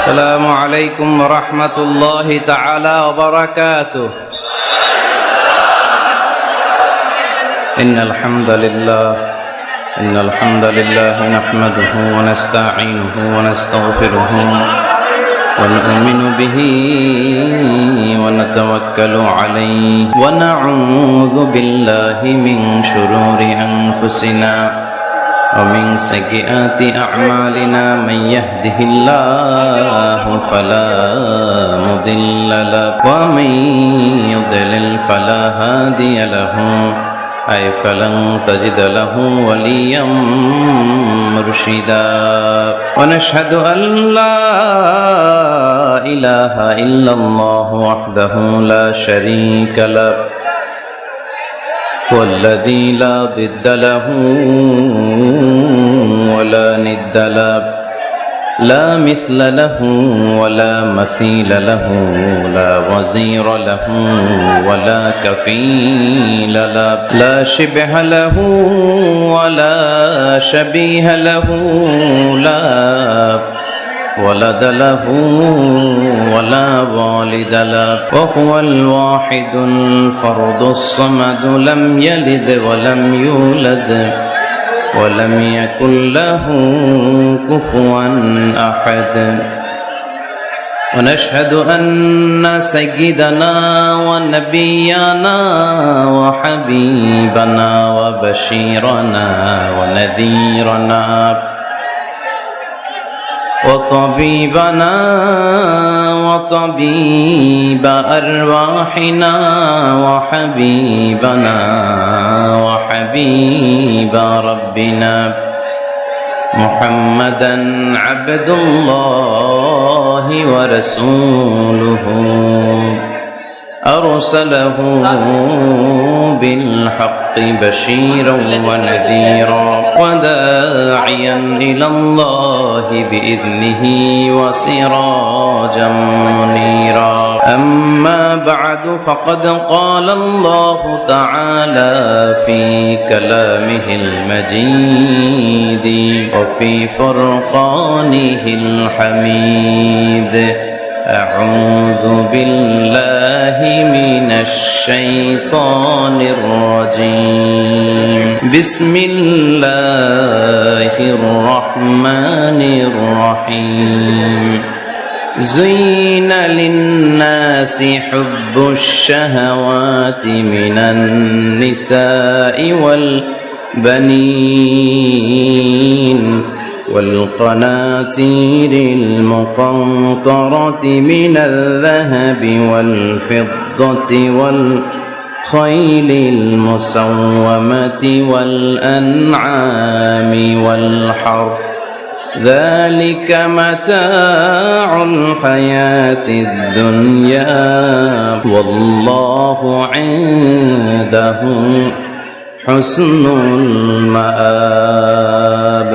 السلام عليكم ورحمة الله تعالى وبركاته. إن الحمد لله نحمده ونستعينه ونستغفره ونؤمن به ونتوكل عليه ونعوذ بالله من شرور أنفسنا ومن سيئات أعمالنا. من يهده الله فلا مضل له ومن يضلل فلا هادي له فلن تجد له وليا مرشدا. ونشهد أن لا إله إلا الله وحده لا شريك له والذي لا ضد له ولا ند له لا مثل له ولا مثيل له لا وزير له ولا كفيل له لا شبه له ولا شبيه له لا ولد له ولا والد له وهو الواحد الفرد الصمد لم يلد ولم يولد ولم يكن له كفوا أحد. ونشهد أن سيدنا ونبينا وحبيبنا وبشيرنا ونذيرنا وطبيبنا وطبيب أرواحنا وحبيبنا وحبيب ربنا محمدا عبد الله ورسوله أرسله بالحق بشيرا ونذيرا وداعيا إلى الله بإذنه وسراجا منيرا. أما بعد فقد قال الله تعالى في كلامه المجيد وفي فرقانه الحميد: أعوذ بالله من الشيطان الرجيم. بسم الله الرحمن الرحيم. زين للناس حب الشهوات من النساء والبنين والقناطير المقنطرة من الذهب والفضة والخيل المسومة والأنعام والحرث ذلك متاع الحياة الدنيا والله عنده حسن المآب.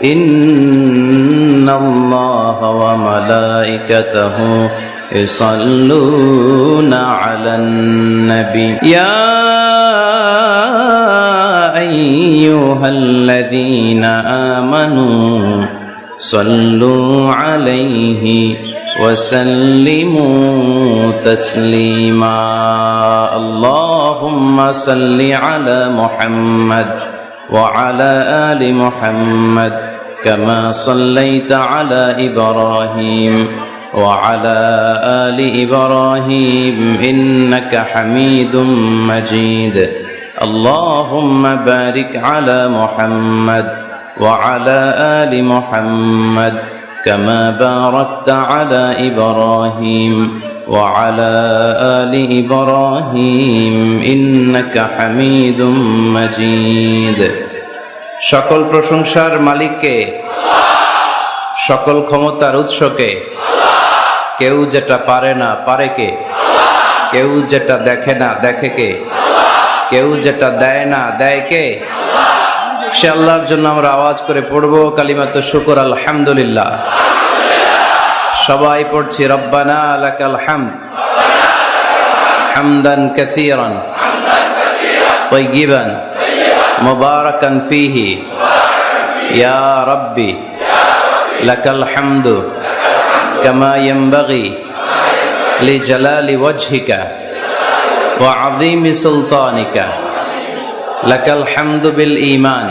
إن الله وملائكته يصلون على النبي يا أيها الذين آمنوا صلوا عليه وسلموا تسليما. اللهم صل على محمد وعلى آل محمد كما صليت على إبراهيم وعلى آل إبراهيم إنك حميد مجيد. اللهم بارك على محمد وعلى آل محمد كما باركت على إبراهيم وعلى آل إبراهيم إنك حميد مجيد. সকল প্রশংসার মালিককে, সকল ক্ষমতার উৎসকে। কেউ যেটা পারে না পারে কে? কেউ যেটা দেখে না দেখে কে? কেউ যেটা দেয় না দেয় কে? সে আল্লাহর জন্য আমরা আওয়াজ করে পড়ব কালিমাত শুকর আলহামদুলিল্লাহ। সবাই পড়ছি রব্বানা লাকাল হামদ হামদান কাসীরান তাইয়িবান মুবারাকান ফীহি ইয়া রাব্বি লাকাল হামদু كما ينبغي لجلال وجهك وعظيم سلطانك لك الحمد بالإيمان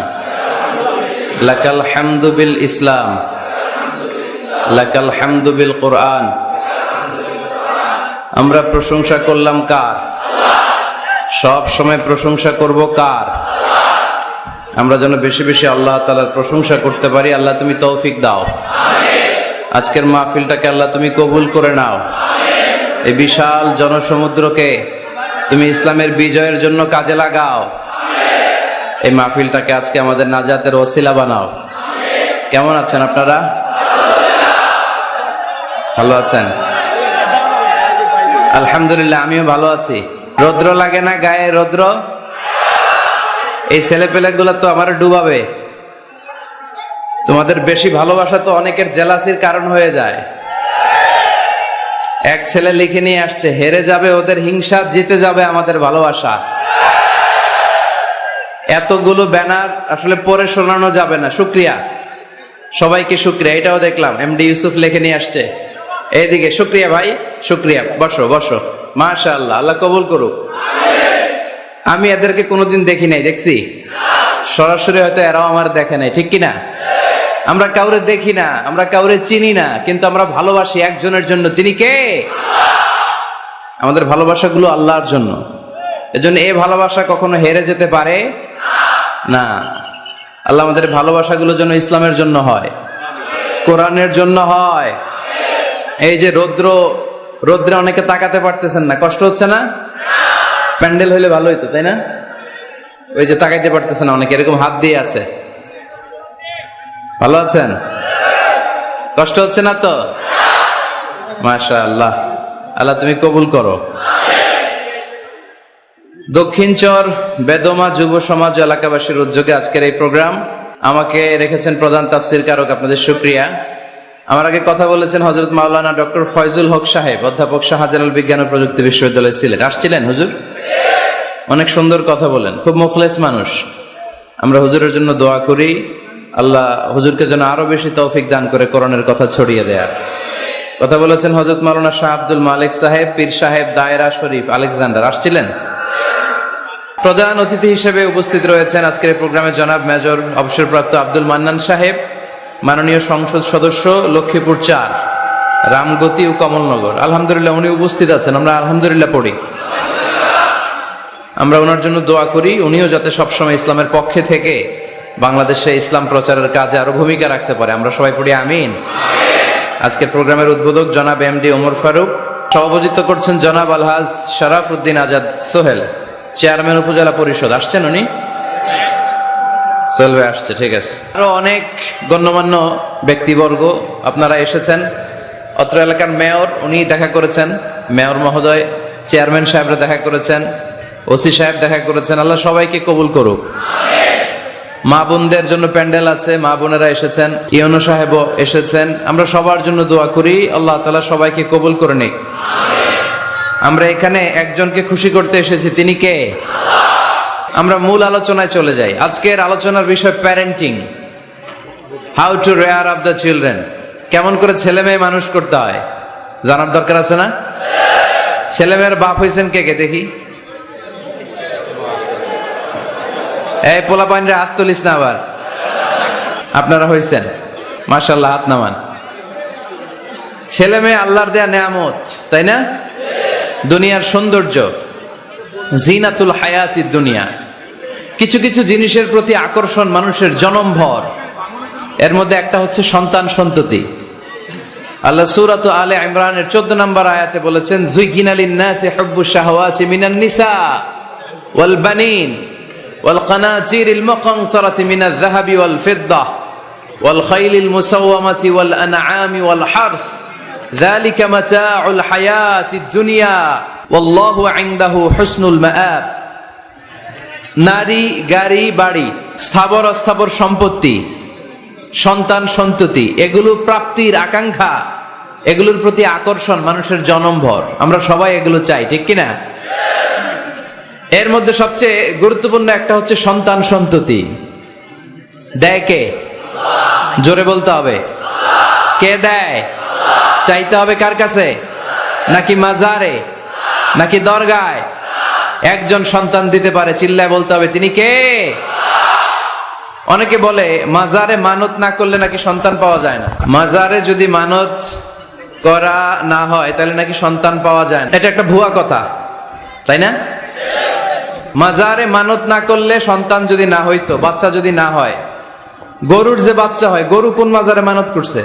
لك الحمد بالإسلام لك الحمد بالقرآن আমরা প্রশংসা করলাম কার? সব সময় প্রশংসা করব কার? আমরা যেন বেশি বেশি আল্লাহ তাআলার প্রশংসা করতে পারি। আল্লাহ তুমি তৌফিক দাও। আজকের মাহফিলটাকে আল্লাহ তুমি কবুল করে নাও। এই বিশাল জনসমুদ্রকে তুমি ইসলামের বিজয়ের জন্য কাজে লাগাও। এই মাহফিলটাকে আজকে আমাদের নাজাতের ওসিলা বানাও। কেমন আছেন আপনারা? ভালো আছেন? আলহামদুলিল্লাহ, আমিও ভালো আছি। রৌদ্র লাগে না গায়ে? রৌদ্র এই ছেলেপেলেগুলো তো আমার ডুবাবে। তোমাদের বেশি ভালোবাসা তো অনেকের জেলাসির কারণ হয়ে যায়। এক ছেলে লিখে নিয়ে আসছে, হেরে যাবে ওদের হিংসা, জিতে যাবে আমাদের ভালোবাসা। এতগুলো ব্যানার আসলে পড়ে শোনানো যাবে না। শুক্রিয়া, সবাইকে শুক্রিয়া। এটাও দেখলাম এমডি ইউসুফ লিখে নিয়ে আসছে। এইদিকে শুক্রিয়া ভাই, শুক্রিয়া। বসো বসো, মাশাআল্লাহ, আল্লাহ কবুল করুক। আমি এদেরকে কোনোদিন দেখি নাই, দেখছি সরাসরি, হয়তো এরাও আমার দেখে নাই, ঠিক কিনা? আমরা কাউরে দেখি না, আমরা কাউরে চিনি না, কিন্তু আমরা ভালোবাসি একজনের জন্য। চিনি কে? আমাদের ভালোবাসাগুলো আল্লাহর জন্য। এজন্য এই ভালোবাসা কখনো হেরে যেতে পারে না। আল্লাহ আমাদের ভালোবাসাগুলো যেন ইসলামের জন্য হয়, কোরআনের জন্য হয়। এই যে রৌদ্রে অনেকে তাকাতে পারতেছেন না, কষ্ট হচ্ছে না? প্যান্ডেল হইলে ভালো হইতো, তাই না? ওই যে তাকাইতে পারতেছে না অনেকে, এরকম হাত দিয়ে আছে। ভালো আছেন? কষ্ট হচ্ছে না তো? মাশাআল্লাহ, আল্লাহ তুমি কবুল করো। দক্ষিণ চর বেদমা যুব সমাজ এলাকাবাসীর উদ্যোগে আজকের এই প্রোগ্রাম। আমাকে রেখেছেন প্রধান তাফসীর কারক, আপনাদের শুকরিয়া। আমার আগে কথা বলেছেন হযরত মাওলানা ডক্টর ফয়জুল হক সাহেব, অধ্যাপক শাহজালাল বিজ্ঞান ও প্রযুক্তি বিশ্ববিদ্যালয়ের সিলেট। আসছিলেন হুজুর? অনেক সুন্দর কথা বলেন, খুব মুখলেস মানুষ। আমরা হুজুরের জন্য দোয়া করি, আল্লাহ হুজুরকে যেন আরো বেশি তৌফিক দান করে কোরআনের কথা ছড়িয়ে দেয়ার। কথা বলেছেন হযরত মাওলানা শাহ আব্দুল মালিক সাহেব, পীর সাহেব, দায়রা শরীফ, আলেকজান্ডার। আসছিলেন? প্রধান অতিথি হিসেবে উপস্থিত রয়েছেন আজকের প্রোগ্রামে জনাব মেজর অবসরপ্রাপ্ত আব্দুল মান্নান সাহেব, মাননীয় সংসদ সদস্য, লক্ষ্মীপুর 4, রামগতি ও কমলনগর। আলহামদুলিল্লাহ উনি উপস্থিত আছেন, আমরা আলহামদুলিল্লাহ পড়ি। আমরা ওনার জন্য দোয়া করি, উনিও যাতে সবসময় ইসলামের পক্ষে থেকে বাংলাদেশে ইসলাম প্রচারের কাজে আরো ভূমিকা রাখতে পারে। আমরা সবাই পড়ি আমিন। আজকের প্রোগ্রামের উদ্বোধক জনাব এমডি ওমর ফারুক, সভাপতিত্ব করছেন জনাব আলহাজ শরাফ উদ্দিন আজাদ সোহেল, চেয়ারম্যান উপজেলা পরিষদ। আসছেন উনি? চলবে, আসছে, ঠিক আছে। আরো অনেক গণ্যমান্য ব্যক্তিবর্গ আপনারা এসেছেন। অত্র এলাকার মেয়র, উনি দেখা করেছেন, মেয়র মহোদয়, চেয়ারম্যান সাহেবরা দেখা করেছেন, ওসি সাহেব দেখা করেছেন। আল্লাহ সবাইকে কবুল করুক। মা বোনদের জন্য প্যান্ডেল আছে, মা বোনেরা এসেছেন, ইউনো সাহেবও এসেছেন। আমরা সবার জন্য দোয়া করি, আল্লাহ তাআলা সবাইকে কবুল করে নিক। আমরা এখানে একজনকে খুশি করতে এসেছি, তিনি কে? আমরা মূল আলোচনায় চলে যাই। আজকের আলোচনার বিষয় parenting, how to rare up the children. কেমন করে ছেলে মেয়ে মানুষ করতে হয় জানার দরকার আছে না? ছেলে মেয়ের বাপ হয়েছেন কে কে দেখি? এই পোলা পাইনরে হাত তুলিস না আবার। আপনারা হয়েছেন? মাশাআল্লাহ, হাত নামান। ছেলে মেয়ে আল্লাহর দেয়া নেয়ামত, তাই না? দুনিয়ার সৌন্দর্য, জিনাতুল হায়াতিদ দুনিয়া। কিছু কিছু জিনিসের প্রতি আকর্ষণ মানুষের জনমভর। এর মধ্যে একটা হচ্ছে সন্তান সন্ততি। আল্লাহ সূরাত আলে ইমরানের 14 নম্বর আয়াতে বলেছেন, যুইগিনা লিন-নাসি হুব্বুশ শাহাওয়াতি মিনান নিসা ওয়াল বানিন ওয়াল কানাতিরিল মুকানতারাতি মিনাজ যাহাবি ওয়াল ফিদ্দা ওয়াল খাইলিল মুসাওয়ামাতি ওয়াল আনআমি ওয়াল হারস যালিকা মাতাউল হায়াতিদ দুনিয়া ওয়াল্লাহু ইনদাহু হুসনুল মাআব। নারী, গাড়ি, বাড়ি, স্থাবর অস্থাবর সম্পত্তি, সন্তান সন্ততি, এগুলো প্রাপ্তির আকাঙ্ক্ষা, এগুলোর প্রতি আকর্ষণ মানুষের জনমভর। আমরা সবাই এগুলো চাই, ঠিক কিনা? এর মধ্যে সবচেয়ে গুরুত্বপূর্ণ একটা হচ্ছে সন্তান সন্ততি। দেয় কে? জোরে বলতে হবে, কে দেয়? চাইতে হবে কার কাছে? নাকি মাজারে, নাকি দরগায়? একজন সন্তান দিতে পারে, চিল্লায় বলতে হবে তিনি কে? অনেকে বলে মাজারে মানত না করলে নাকি সন্তান পাওয়া যায় না। মাজারে যদি মানত করা না হয় তাহলে নাকি সন্তান পাওয়া যায় না। এটা একটা ভুয়া কথা, তাই না? মাজারে মানত না করলে সন্তান যদি না হইতো, বাচ্চা যদি না হয়, গরুর যে বাচ্চা হয়, গরু কোন মাজারে মানত করছে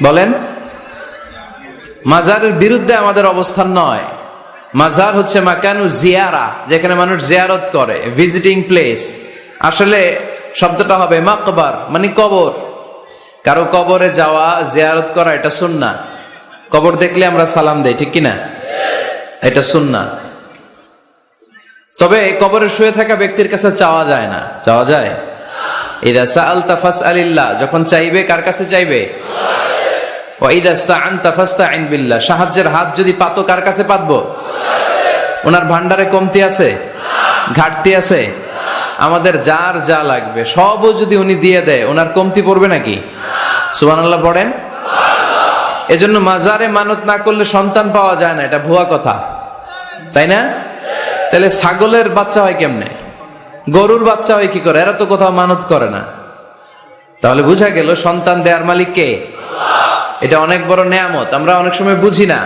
বলেন? মাজারের বিরুদ্ধে আমাদের অবস্থান নয়। মাজার হচ্ছে মাকানু জিয়ারা, যেখানে মানুষ জিয়ারত করে, ভিজিটিং প্লেস। আসলে শব্দটা হবে মাকবার, মানে কবর। কারো কবরে যাওয়া, জিয়ারত করা, এটা সুন্নাহ। কবর দেখলে আমরা সালাম দেই, ঠিক কিনা? এটা সুন্নাহ। তবে কবরে শুয়ে থাকা ব্যক্তির কাছে চাওয়া যায় না। চাওয়া যায়? ইদা সাআলতা ফাসআলিল্লাহ, যখন চাইবে কার কাছে চাইবে? ওয়া ইদা ইসতাআনতা ফাসতাইন বিল্লাহ, সাহায্যের হাত যদি পাতো কার কাছে পাতবো? ওনার ভান্ডারে কমতি আছে, ঘাটতি আছে? আমাদের যার যা লাগবে সবও যদি উনি দিয়ে দেয়, ওনার কমতি পড়বে নাকি? সুবহানাল্লাহ পড়েন। এজন্য মাজারে মানত না করলে সন্তান পাওয়া যায় না, এটা ভুয়া কথা, তাই না? তাহলে ছাগলের বাচ্চা হয় কেমনে, গরুর বাচ্চা হয় কি করে? এরা তো কোথাও মানত করে না। তাহলে বুঝা গেল সন্তান দেয়ার মালিক কে? এটা অনেক বড় নেয়ামত। আমরা অনেক সময় বুঝি না,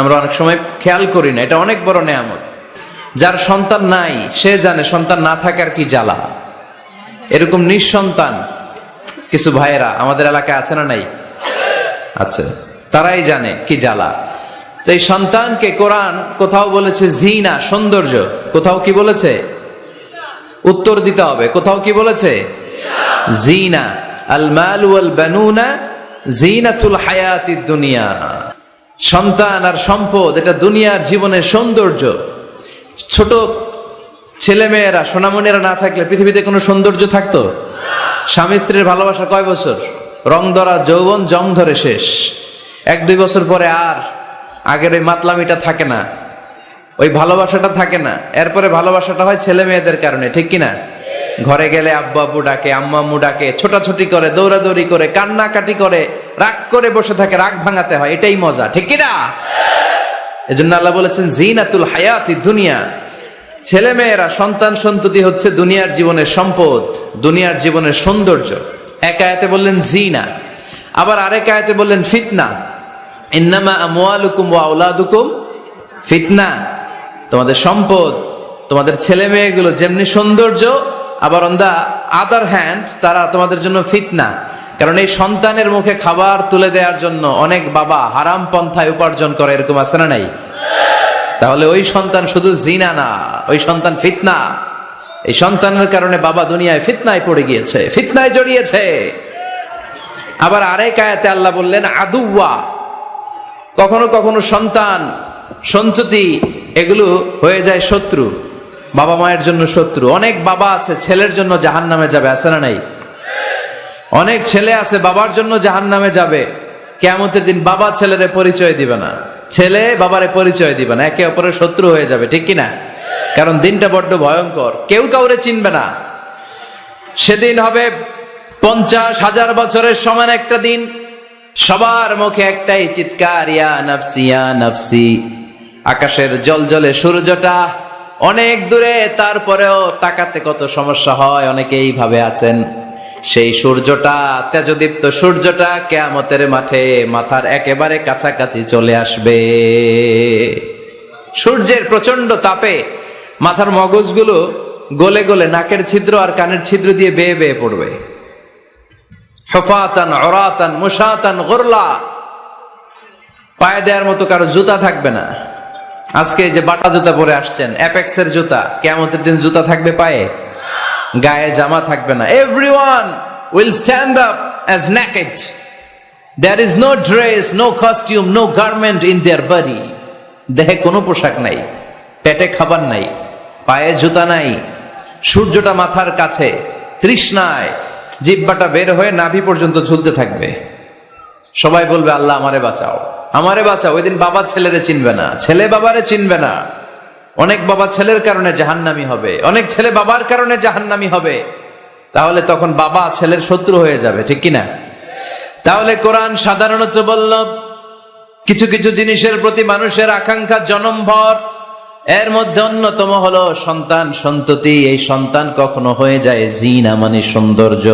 আমরা অনেক সময় খেয়াল করি না। এটা অনেক বড় নেয়ামত। যার সন্তান নাই সে জানে সন্তান না থাকার কি জ্বালা। এরকম নিঃসন্তান কিছু ভাইয়েরা আমাদের এলাকায় আছে না নাই? আছে। তারাই জানে কি জ্বালা। তো এই সন্তানকে কোরআন কোথাও বলেছে জিনা, সৌন্দর্য। কোথাও কি বলেছে? উত্তর দিতে হবে। কোথাও কি বলেছে? জিনা। আল মাল ওয়াল বানুনা জিনাতুল হায়াতিদ দুনিয়া। সন্তান আর সম্পদ এটা দুনিয়ার জীবনের সৌন্দর্য। ছোট ছেলে মেয়েরা, সোনামণিরা না থাকলে পৃথিবীতে কোনো সৌন্দর্য থাকতো? স্বামী স্ত্রীর ভালোবাসা কয় বছর? রং ধরা যৌবন, জং ধরে শেষ। 1-2 বছর পরে আর আগের ওই মাতলামিটা থাকে না, ওই ভালোবাসাটা থাকে না। এরপরে ভালোবাসাটা হয় ছেলে মেয়েদের কারণে, ঠিক কিনা? ঘরে গেলে আব্বু আব্বু ডাকে, আম্মা আম্মু ডাকে, ছোটাছুটি করে, দৌড়াদৌড়ি করে, কান্নাকাটি করে, রাগ করে বসে থাকে, রাগ ভাঙাতে হয়। এটাই মজা, ঠিক কিনা? এজন্য আল্লাহ বলেছেন জিনাতুল হায়াতিদ দুনিয়া। ছেলে মেয়েরা, সন্তান সন্ততি হচ্ছে দুনিয়ার জীবনের সম্পদ, দুনিয়ার জীবনের সৌন্দর্য। এক আয়াতে বললেন জিনা, আবার আরেক আয়াতে বললেন ফিতনা। ইন্নামা আমওয়ালুকুম ওয়া আওলাদুকুম ফিতনা। তোমাদের সম্পদ, তোমাদের ছেলে মেয়েগুলো যেমনি সৌন্দর্য, আবার অন দা আদার হ্যান্ড তারা তোমাদের জন্য ফিতনা। কারণ এই সন্তানের মুখে খাবার তুলে দেওয়ার জন্য অনেক বাবা হারাম পন্থায় উপার্জন করে, এরকম আছে না নাই? তাহলে ওই সন্তান শুধু জিনা না, ওই সন্তান ফিতনা। এই সন্তানের কারণে বাবা দুনিয়ায় ফিতনায় পড়ে গিয়েছে, ফিতনায় জড়িয়েছে। আবার আরেক আয়াতে আল্লাহ বললেন আদুওয়া। কখনো কখনো সন্তান সন্ততি এগুলো হয়ে যায় শত্রু, বাবা মায়ের জন্য শত্রু। অনেক বাবা আছে ছেলের জন্য জাহান্নামে যাবে, আছে না নাই? অনেক ছেলে আছে বাবার জন্য জাহান্নামে যাবে। কিয়ামতের দিন বাবা ছেলেরে পরিচয় দিবে না, ছেলে বাবারে পরিচয় দিবে না, একে অপরের শত্রু হয়ে যাবে, ঠিক কিনা? কারণ দিনটা বড্ড ভয়ঙ্কর, কেউ কাউরে চিনবে না। সেদিন হবে 50,000 বছরের সমান একটা দিন। সবার মুখে একটাই চিৎকার, ইয়া নাফসি ইয়া নাফসি। আকাশের জলজলে সূর্যটা অনেক দূরে, তারপরেও তাকাতে কত সমস্যা হয়। অনেকে এইভাবে আছেন। সেই সূর্যটা, তেজদীপ্ত সূর্যটা কিয়ামতের মাঠে মাথার একেবারে কাছাকাছি চলে আসবে। সূর্যের প্রচন্ড তাপে মাথার মগজগুলো গলে গলে নাকের ছিদ্র আর কানের ছিদ্র দিয়ে বেয়ে বেয়ে পড়বে। হুফাতান উরাতান মুশাতান গুরলা। পায়ে দেওয়ার মতো কারো জুতা থাকবে না। আজকে যে বাটা জুতা পরে আসছেন, অ্যাপেক্সের জুতা, কিয়ামতের দিন জুতা থাকবে পায়ে? গায়ে জামা থাকবে না। Everyone will stand up as naked. There is no dress, no costume, no garment in their body. দেহে কোনো পোশাক নাই, পেটে খাবার নাই, পায়ে জুতা নাই। সূর্যটা মাথার কাছে, তৃষ্ণায় জিহ্বাটা বের হয়ে নাভি পর্যন্ত ঝুলতে থাকবে। সবাই বলবে আল্লাহ আমারে বাঁচাও, আমারে বাঁচাও। ওই দিন বাবা ছেলেরে চিনবে না, ছেলে বাবারে চিনবে না। অনেক বাবা ছেলের কারণে জাহান্নামী হবে, অনেক ছেলে বাবার কারণে জাহান্নামী হবে। তাহলে তখন বাবা ছেলের শত্রু হয়ে যাবে, ঠিক কিনা? তাহলে কোরআন সাধারণত বলল কিছু কিছু জিনিসের প্রতি মানুষের আকাঙ্ক্ষা জনমভর, এর মধ্যে অন্যতম হলো সন্তান সন্ততি। এই সন্তান কখনো হয়ে যায় জিনা মানে সৌন্দর্য,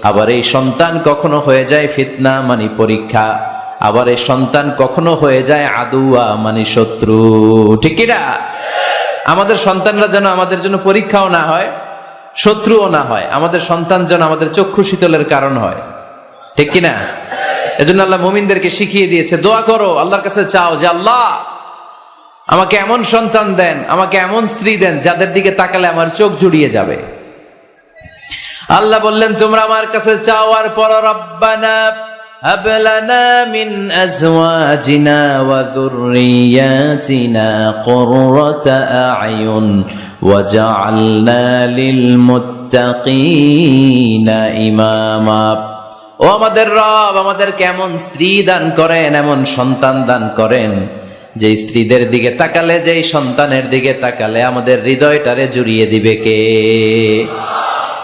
আবার এই সন্তান কখনো হয়ে যায় ফিতনা মানে পরীক্ষা, আবার এই সন্তান কখনো হয়ে যায় আদুয়া মানে শত্রু। ঠিক কিনা? আমাদের সন্তানরা যেন আমাদের জন্য পরীক্ষাও না হয়, শত্রুও না হয়, আমাদের সন্তান যেন আমাদের চক্ষু শীতলের কারণ হয়। ঠিক কিনা? এজন্য আল্লাহ মুমিনদেরকে শিখিয়ে দিয়েছে, দোয়া করো, আল্লাহর কাছে চাও যে আল্লাহ আমাকে এমন সন্তান দেন, আমাকে এমন স্ত্রী দেন যাদের দিকে তাকালে আমার চোখ জুড়িয়ে যাবে। আল্লাহ বললেন তোমরা আমার কাছে চাও, আর পর রব্বানা হাব লানা মিন আজওয়াজিনা ওয়া যুররিয়াতিনা কুররাতা আ'য়ুন ওয়াজআলনা লিল মুত্তাকিনা ইমামা। ও আমাদের রব, আমাদেরকে এমন স্ত্রী দান করেন, এমন সন্তান দান করেন যে স্ত্রীদের দিকে তাকালে, যেই সন্তানের দিকে তাকালে আমাদের হৃদয়টারে জুড়িয়ে দিবে কে?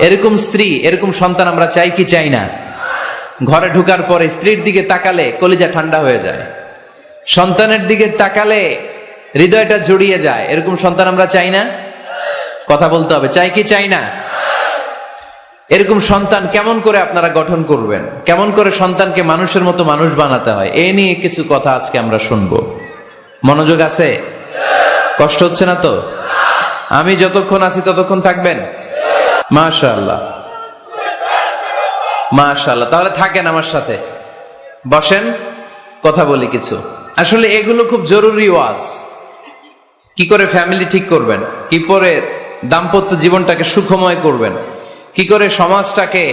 এরকম স্ত্রী, এরকম সন্তান আমরা চাই কি চাই না? ঘরে ঢুকার পরে স্ত্রীর দিকে তাকালে কলিজা ঠান্ডা হয়ে যায়, সন্তানের দিকে তাকালে হৃদয়টা জুড়িয়ে যায়, এরকম সন্তান আমরা চাই না? কথা বলতে হবে, চাই কি চাই না? এরকম সন্তান কেমন করে আপনারা গঠন করবেন, কেমন করে সন্তানকে মানুষের মতো মানুষ বানাতে হয়, এ নিয়ে কিছু কথা আজকে আমরা শুনবো। মনোযোগ আছে? কষ্ট হচ্ছে না তো? আমি যতক্ষণ আছি ততক্ষণ থাকবেন? মাশাআল্লাহ, মাশাআল্লাহ। তাহলে থাকেন আমার সাথে, বসেন, কথা বলি কিছু। আসলে এগুলো খুব জরুরি ওয়াজ। কি করে ফ্যামিলি ঠিক করবেন, কি করে দাম্পত্য জীবনটাকে সুখময় করবেন, কি করে সমাজটাকে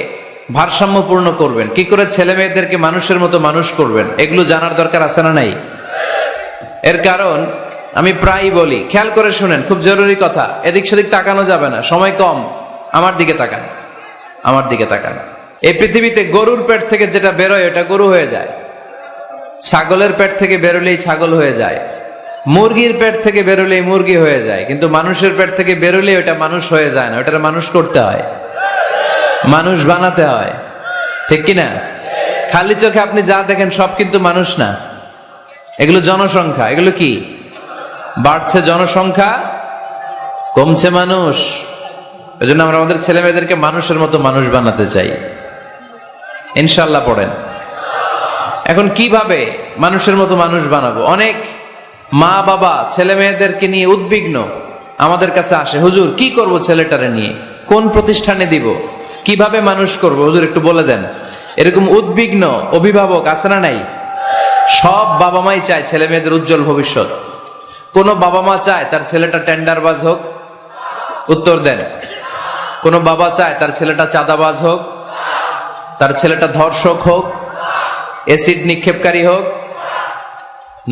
ভারসাম্যপূর্ণ করবেন, কি করে ছেলে মেয়েদেরকে মানুষের মতো মানুষ করবেন, এগুলো জানার দরকার আছে না নাই? এর কারণ আমি প্রায়ই বলি, খেয়াল করে শুনেন, খুব জরুরি কথা, এদিক সেদিক তাকানো যাবে না, সময় কম। আমার দিকে তাকান, আমার দিকে তাকান। এই পৃথিবীতে গরুর পেট থেকে যেটা বেরোয় ওটা গরু হয়ে যায়, ছাগলের পেট থেকে বেরোলেই ছাগল হয়ে যায়, মুরগির পেট থেকে বেরোলেই মুরগি হয়ে যায়, কিন্তু মানুষের পেট থেকে বেরোলেই ওটা মানুষ হয়ে যায় না, ওটা মানুষ করতে হয়, মানুষ বানাতে হয়। ঠিক কিনা? খালি চোখে আপনি যা দেখেন সব কিন্তু মানুষ না, এগুলো জনসংখ্যা। এগুলো কি? বাড়ছে জনসংখ্যা, কমছে মানুষ। এজন্য আমরা আমাদের ছেলে মেয়েদেরকে মানুষের মতো মানুষ বানাতে চাই। ইনশাআল্লাহ পড়েন। এখন কিভাবে মানুষের মতো মানুষ বানাবো? অনেক মা বাবা ছেলে মেয়েদেরকে নিয়ে উদ্বিগ্ন, আমাদের কাছে আসে, হুজুর কি করব ছেলেটারে নিয়ে, কোন প্রতিষ্ঠানে দিব, কিভাবে মানুষ করব হুজুর একটু বলে দেন। এরকম উদ্বিগ্ন অভিভাবক আছে না নাই? সব বাবা মাই চায় ছেলে মেয়েদের উজ্জ্বল ভবিষ্যৎ। কোন বাবা মা চায় তার ছেলেটা টেন্ডারবাজ হোক? উত্তর দেন। কোন বাবা চায় তার ছেলেটা চাঁদাবাজ হোক, তার ছেলেটা ধর্ষক হোক, এসিড নিক্ষেপকারী হোক?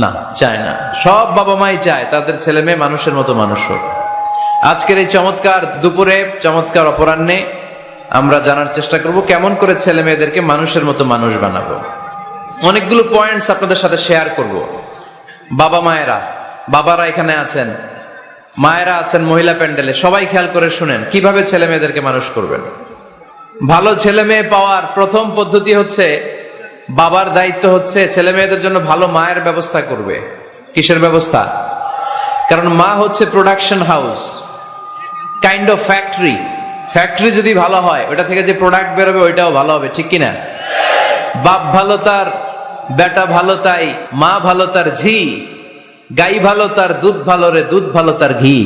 না, চায় না। সব বাবা মাই চায় তাদের ছেলে মেয়ে মানুষের মতো মানুষ হোক। আজকের এই চমৎকার দুপুরে, চমৎকার অপরাহ্নে আমরা জানার চেষ্টা করব কেমন করে ছেলে মেয়েদেরকে মানুষের মতো মানুষ বানাবো। অনেকগুলো পয়েন্টস আপনাদের সাথে শেয়ার করব। বাবা মায়েরা, বাবারা এখানে আছেন, মায়েরা আছেন মহিলা প্যান্ডেলে, সবাই খেয়াল করে শুনেন কিভাবে ছেলে মেয়েদেরকে মানুষ করবেন। ভালো ছেলে মেয়ে পাওয়ার প্রথম পদ্ধতি হচ্ছে, বাবার দায়িত্ব হচ্ছে ছেলে মেয়েদের জন্য ভালো মায়ের ব্যবস্থা করবে। কিসের ব্যবস্থা? কারণ মা হচ্ছে production house, kind of factory. Factory যদি ভালো হয়, ওটা থেকে যে প্রোডাক্ট বেরোবে ওইটাও ভালো হবে। ঠিক কিনা? বাপ ভালো তার বেটা ভালো তাই, মা ভালো তার ঝি, গাই ভালো তার দুধ ভালো রে, দুধ ভালো তার ঘি।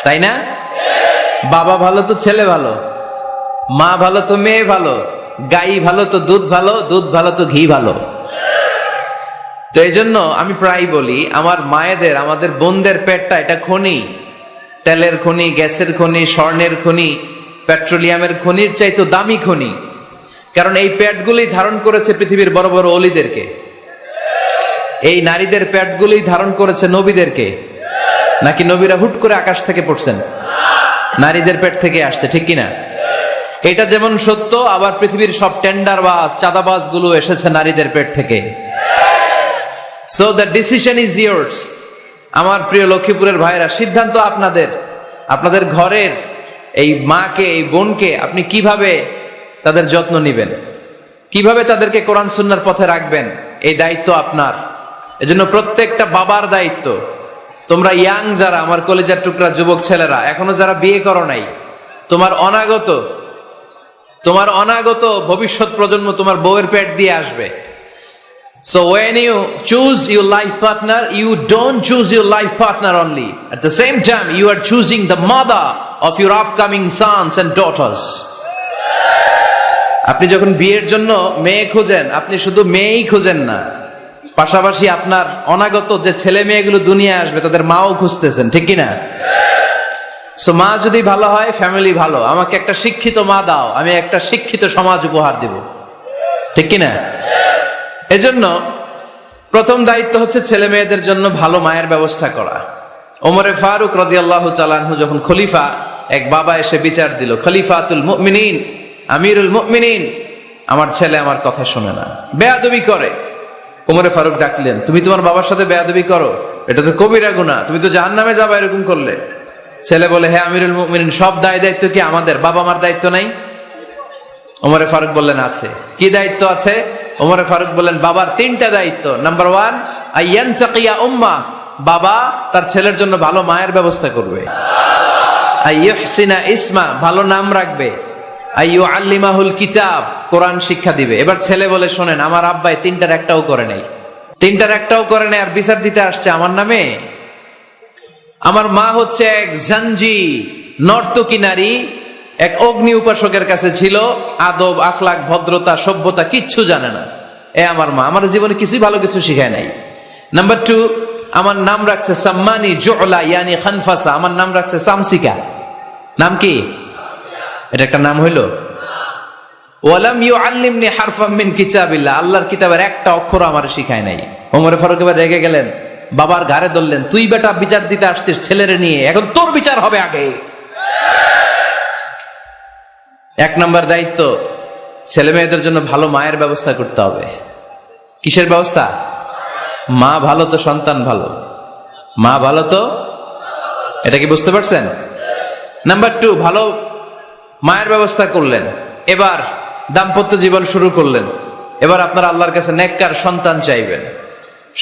তাই না? বাবা ভালো তো ছেলে ভালো, মা ভালো তো মেয়ে ভালো, গাই ভালো তো দুধ ভালো, দুধ ভালো তো ঘি ভালো। তো এই জন্য আমি প্রায় বলি, আমার মায়েদের, আমাদের বোনদের পেটটা এটা খনি, তেলের খনি, গ্যাসের খনি, স্বর্ণের খনি, পেট্রোলিয়ামের খনির চাইতো দামি খনি। কারণ এই পেটগুলোই ধারণ করেছে পৃথিবীর বড় বড় অলিদেরকে। এই নারীদের পেটগুলোই ধারণ করেছে নবীদেরকে। নাকি নবীরা হুট করে আকাশ থেকে পড়ছেন? নারীদের পেট থেকে আসছে। ঠিক কিনা? এটা যেমন সত্য, আবার পৃথিবীর সব টেন্ডারবাজ, চাঁদাবাজ গুলো এসেছে নারীদের পেট থেকে। So the decision is years. আমার প্রিয় লক্ষ্মীপুরের ভাইরা, সিদ্ধান্ত আপনাদের। আপনাদের ঘরের এই মাকে, এই বোনকে আপনি কিভাবে তাদের যত্ন নিবেন, কিভাবে তাদেরকে কোরআন সুন্নাহর পথে রাখবেন, এই দায়িত্ব আপনার। এজন্য প্রত্যেকটা বাবার দায়িত্ব। তোমরা ইয়াং যারা, আমার কলেজের টুকরা যুবক ছেলেরা, এখনো যারা বিয়ে করো নাই, তোমার অনাগত ভবিষ্যৎ প্রজন্ম তোমার বউয়ের পেট দিয়ে আসবে। So when you choose your life partner, you don't choose your life partner only. At the same time, you are choosing the mother of your upcoming sons and daughters. আপনি যখন বিয়ের জন্য মেয়ে খোঁজেন, আপনি শুধু মেয়েই খোঁজেন না, পাশাপাশি আপনার অনাগত যে ছেলে মেয়েগুলো দুনিয়ায় আসবে তাদের মাও খুঁজতেছেন, ঠিক কিনা? সো মা যদি ভালো হয়, ফ্যামিলি ভালো। আমাকে একটা শিক্ষিত মা দাও, আমি একটা শিক্ষিত সমাজ উপহার দিব, ঠিক কিনা? এজন্য প্রথম দায়িত্ব হচ্ছে ছেলে মেয়েদের জন্য ভালো মায়ের ব্যবস্থা করা। ওমরে ফারুক রাদিয়াল্লাহু তাআলা আনহু যখন খলিফা, এক বাবা এসে বিচার দিল, খলিফাতুল মুমিনিন, আমিরুল মুমিনিন, আমার ছেলে আমার কথা শোনে না, বেয়াদবি করে। ওমরে ফারুক ডাকলেন, তুমি তোমার বাবার সাথে বেয়াদবি করো, এটা তো কবিরা গুনাহ, তুমি তো জাহান্নামে যাবে এরকম করলে। ছেলে বলে, হে আমিরুল মুমিনিন, সব দায়িত্ব কি আমাদের, বাবা মার দায়িত্ব নাই? ওমরে ফারুক বললেন, আছে। কি দায়িত্ব আছে? ওমরে ফারুক বললেন, বাবার 3টা দায়িত্ব। নাম্বার 1, আইয়ানতাকিয়া উম্মা, বাবা তার ছেলের জন্য ভালো মায়ের ব্যবস্থা করবে। আইয়ুহসিনা ইসমা, ভালো নাম রাখবে। আইয়ুআল্লিমাহুল কিতাব, কোরআন শিক্ষা দিবে। এবার ছেলে বলে, শোনেন, আমার আব্বাই 3টার একটাও করে নাই, 3টার একটাও করে নাই, আর বিচার দিতে আসছে আমার নামে। আমার মা হচ্ছে এক জাঞ্জি, নর্তকী নারী, এক অগ্নি উপাসকের কাছে ছিল, আদব আখলাক ভদ্রতা সভ্যতা কিচ্ছু জানে না। আমার মা আমার জীবনে কিছুই ভালো কিছু শিখায় নাই। নাম্বার 2, আমার নাম রাখছে সাম্মানি জুলা ইয়ানি খানফাসা, আমার নাম রাখছে সামসিকা। নাম কি? এটা একটা নাম হইলো? ওয়ালাম ইউআল্লিমনি হারফাম মিন কিতাবিল্লাহ, আল্লাহর কিতাবের একটা অক্ষর আমার শিখায় নাই। ওমর ফারুক এবার রেগে গেলেন, বাবার ঘাড়ে ধরলেন, তুই বেটা বিচার দিতে আসছিস ছেলেরে নিয়ে, এখন তোর বিচার হবে আগে। 1 নম্বর দায়িত্ব, ছেলে মেয়েদের জন্য ভালো মায়ের ব্যবস্থা করতে হবে। কিসের ব্যবস্থা? মা ভালো তো সন্তান ভালো, মা ভালো তো, এটা কি বুঝতে পারছেন? নাম্বার 2, ভালো মায়ের ব্যবস্থা করলেন, এবার দাম্পত্য জীবন শুরু করলেন। এবার আপনারা আল্লাহর কাছে নেককার সন্তান চাইবেন।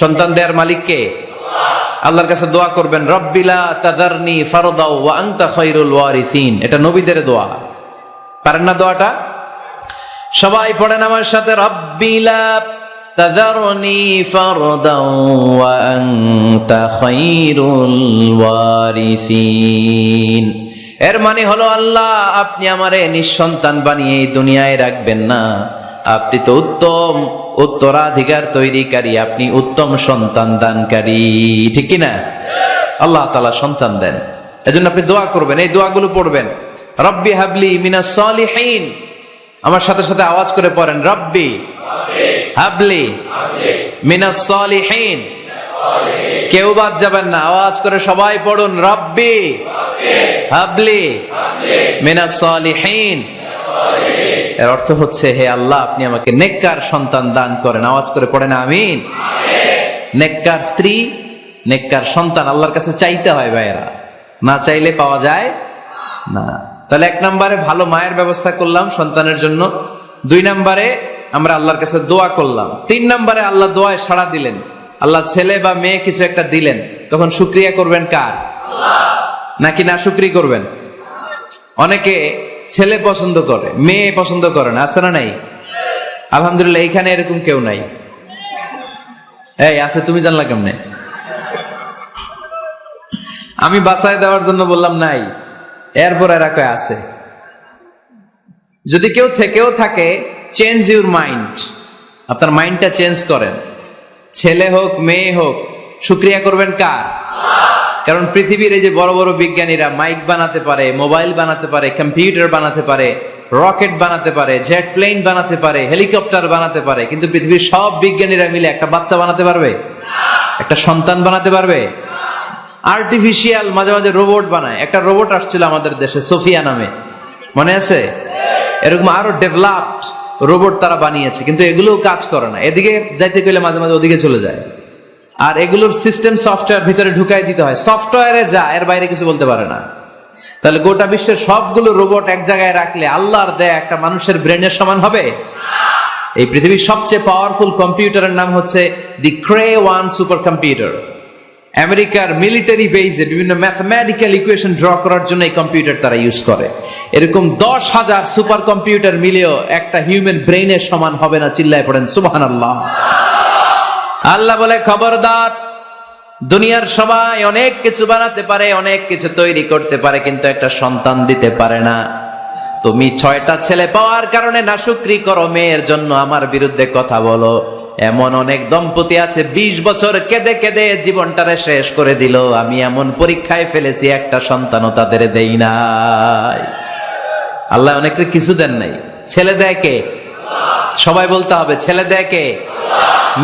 সন্তান দেওয়ার মালিক কে? আল্লাহর কাছে দোয়া করবেন, রব্বিলা তাযারনি ফারদাও ওয়া আনতা খায়রুল ওয়ারিসিন। এটা নবীদের দোয়া, পারেন না দোয়াটা? সবাই পড়েন আমার সাথে, রব্বিলা তাযারনি ফারদাও ওয়া আনতা খায়রুল ওয়ারিসিন। এর মানে হলো, আল্লাহ আপনি আমারে নিঃসন্তান বানিয়ে এই দুনিয়ায় রাখবেন না, আপনি তো উত্তম উত্তরাধিকার তৈরিকারী, আপনি উত্তম সন্তান দানকারী, ঠিক কিনা? আল্লাহ তাআলা সন্তান দেন, এজন্য আপনি দোয়া করবেন, এই দোয়াগুলো পড়বেন। রব্বি হাবলি মিনাস সালিহিন, আমার সাথে সাথে আওয়াজ করে পড়েন, রব্বি হাবলি মিনাস সালিহিন। কেউ বাদ যাবেন না, আওয়াজ করে সবাই পড়ুন, রব্বি হাবলি মিনাস সালিহিন। এর অর্থ হচ্ছে, হে আল্লাহ আপনি আমাকে নেককার সন্তান দান করেন। আওয়াজ করে পড়েন আমিন। নেককার স্ত্রী, নেককার সন্তান আল্লাহর কাছে চাইতে হয় ভাইয়েরা, না চাইলে পাওয়া যায় না। তাহলে 1 নম্বরে ভালো মায়ের ব্যবস্থা করলাম সন্তানের জন্য। 2 নম্বরে আমরা আল্লাহর কাছে দোয়া করলাম। 3 নম্বরে আল্লাহ দোয়ায় সাড়া দিলেন, আল্লাহ ছেলে বা মেয়ে কিছু একটা দিলেন, তখন শুকরিয়া করবেন কার? নাকি না শুকরি করবেন? অনেকে ছেলে পছন্দ করে, মেয়ে পছন্দ করে না, আছে না নাই? আলহামদুলিল্লাহ, এইখানে এরকম কেউ নাই। এই আছে, তুমি জানলা কেমনে? আমি বাঁচায় দেওয়ার জন্য বললাম নাই, এরপর এরা কয় আছে। যদি কেউ থেকেও থাকে, চেঞ্জ ইউর মাইন্ড, আপনার মাইন্ডটা চেঞ্জ করেন। ছেলে হোক মেয়ে হোক, শুকরিয়া করবেন কার? কারণ পৃথিবীর এই যে বড় বড় বিজ্ঞানীরা মাইক বানাতে পারে, মোবাইল বানাতে পারে, কম্পিউটার বানাতে পারে, রকেট বানাতে পারে, জেট প্লেন বানাতে পারে, হেলিকপ্টার বানাতে পারে, কিন্তু পৃথিবীর সব বিজ্ঞানীরা মিলে একটা বাচ্চা বানাতে পারবে? একটা সন্তান বানাতে পারবে? আর্টিফিশিয়াল মাঝে মাঝে রোবট বানায়। একটা রোবট আসছিল আমাদের দেশে, সোফিয়া নামে, মনে আছে? এরকম আরো ডেভেলপড রোবট তারা বানিয়েছে, কিন্তু এগুলোও কাজ করে না। এদিকে যাইতে গেলে মাঝে মাঝে ওদিকে চলে যায়। আর এগুলোর সিস্টেম সফটওয়্যার ভিতরে ঢুকাই দিতে হয়, সফটওয়্যারে যা, এর বাইরে কিছু বলতে পারে না। তাহলে গোটা বিশ্বের সবগুলো রোবট এক জায়গায় রাখলে আল্লাহর দেয়া একটা মানুষের ব্রেনের সমান হবে? এই পৃথিবীর সবচেয়ে পাওয়ারফুল কম্পিউটারের নাম হচ্ছে দি ক্রে-1 সুপার কম্পিউটার। আমেরিকার মিলিটারি বেজে বিভিন্ন ম্যাথমেটিক্যাল ইকুয়েশন ড্র করার জন্য এই কম্পিউটার তারা ইউজ করে। এরকম 10,000 সুপার কম্পিউটার মিলেও একটা হিউম্যান ব্রেইনের সমান হবে না। চিল্লায় পড়েন সুবহানাল্লাহ। আল্লাহ বলে, খবরদার, দুনিয়ার সবাই অনেক কিছু বানাতে পারে, অনেক কিছু তৈরি করতে পারে, কিন্তু একটা সন্তান দিতে পারে না। তুমি 6টা ছেলে পাওয়ার কারণে নাশুকরি করো, মেয়ের জন্য আমার বিরুদ্ধে কথা বলো। এমন অনেক দম্পতি আছে 20 বছর কেঁদে কেঁদে জীবনটারে শেষ করে দিল। আমি এমন পরীক্ষায় ফেলেছি, একটা সন্তানও তাদের দেই নাই। আল্লাহ অনেকের কিছু দেন নাই। ছেলে দেয় কে? সবাই বলতে হবে, ছেলে দেয় কে?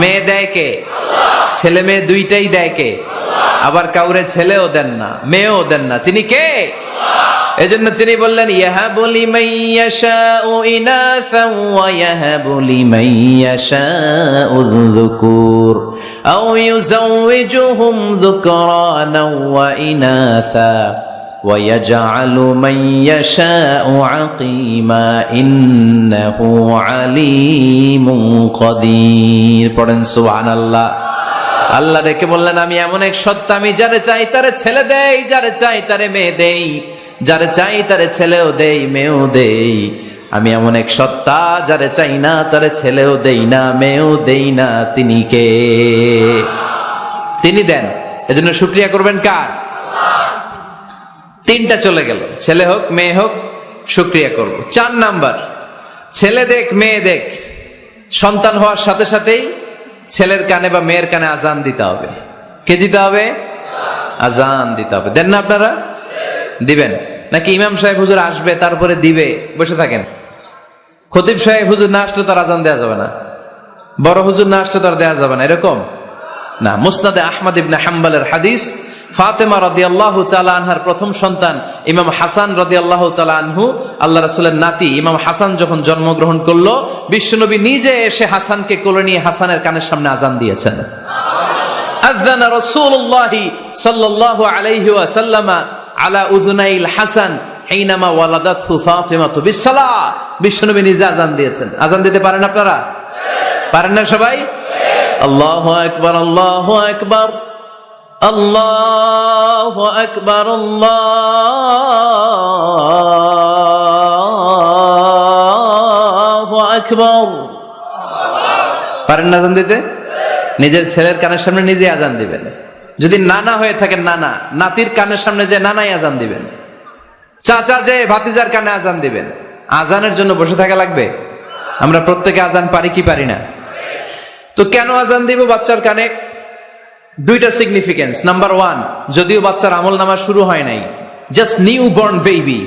মেয়ে দেয় কে? ছেলে মেয়ে দুইটাই দেয় কে? আবার কাউরে ছেলেও দেন না, মেয়েও দেন না। তিনি কে? এজন্য তিনি বললেন, ইয়াহাবু লিমান ইয়াশাউ ইনাসান ওয়া ইয়াহাবু লিমান ইয়াশাউ যুকুর আও ইউযাওয়িজুহুম যুকরানান ওয়া ইনাসা ওয়া ইয়াজআলু মান ইয়াশাউ আকিমা ইন্নাহু আলীমুন কাদির। পড়েন সুবহানাল্লাহ। আল্লাহ ডেকে বললেন, আমি এমন এক সত্তা, আমি যারে চাই তারে ছেলে দেই, যারে চাই তারে মেয়ে দেই, যারে চাই তারে ছেলেও দেই, মেয়েও দেই। আমি এমন এক সত্তা, যারে চাই না তারে ছেলেও দেই না, মেয়েও দেই না। তিনি কে? তিনি দেন। এজন্য শুকরিয়া করবেন কার? 3টা চলে গেল, ছেলে হোক মেয়ে হোক, শুকরিয়া করব। 4 নাম্বার, ছেলে দেখ মেয়ে দেখ, সন্তান হওয়ার সাথে সাথেই ছেলের কানে বা মেয়ের কানে আজান দিতে হবে। কে দিতে হবে? আজান দিতে হবে। দেন না আপনারা? দিবেন নাকি ইমাম সাহেব হুজুর আসবে তারপরে দিবে বসে থাকেন? খতিব সাহেব হুজুর না আসলে তার আজান দেওয়া যাবে না, বড় হুজুর না আসলে তার দেওয়া যাবে না, এরকম না। মুসনাদে আহমদ ইবনে হাম্বলের হাদিস, ফাতেমা রাদিয়াল্লাহু তাআলা আনহার প্রথম সন্তান ইমাম হাসান রাদিয়াল্লাহু তাআলা আনহু, আল্লাহ রাসূলের নাতি ইমাম হাসান যখন জন্মগ্রহণ করলো, বিশ্বনবী নিজে এসে হাসানকে কোলে নিয়ে হাসানের কানের সামনে আজান দিয়েছেন। আযানা রাসূলুল্লাহ সাল্লাল্লাহু আলাইহি ওয়াসাল্লাম আলা উযুনাইল হাসান হিনামা ওয়ালাদাতহু ফাতিমাতু বিসসালাহ। বিশ্বনবী নিজে আজান দিয়েছেন। আজান দিতে পারেন আপনারা? পারেন না সবাই? আল্লাহু আকবার, আল্লাহু আকবার, আল্লাহু আকবার, আল্লাহু আকবার। পারেন না আজান দিতে? নিজের ছেলের কানের সামনে নিজে আজান দিবেন। যদি নানা হয়ে থাকেন, নানা নাতির কানের সামনে যে নানাই আজান দিবেন। চাচা যে ভাতিজার কানে আজান দিবেন। আজানের জন্য বসে থাকা লাগবে? আমরা প্রত্যেকে আজান পারি কি পারি না? তো কেন আজান দিব বাচ্চার কানে? 2টা সিগনিফিকেন্স। নাম্বার 1, যদিও বাচ্চার আমল নামা শুরু হয় নাই, জাস্ট নিউ বর্ন বেবি,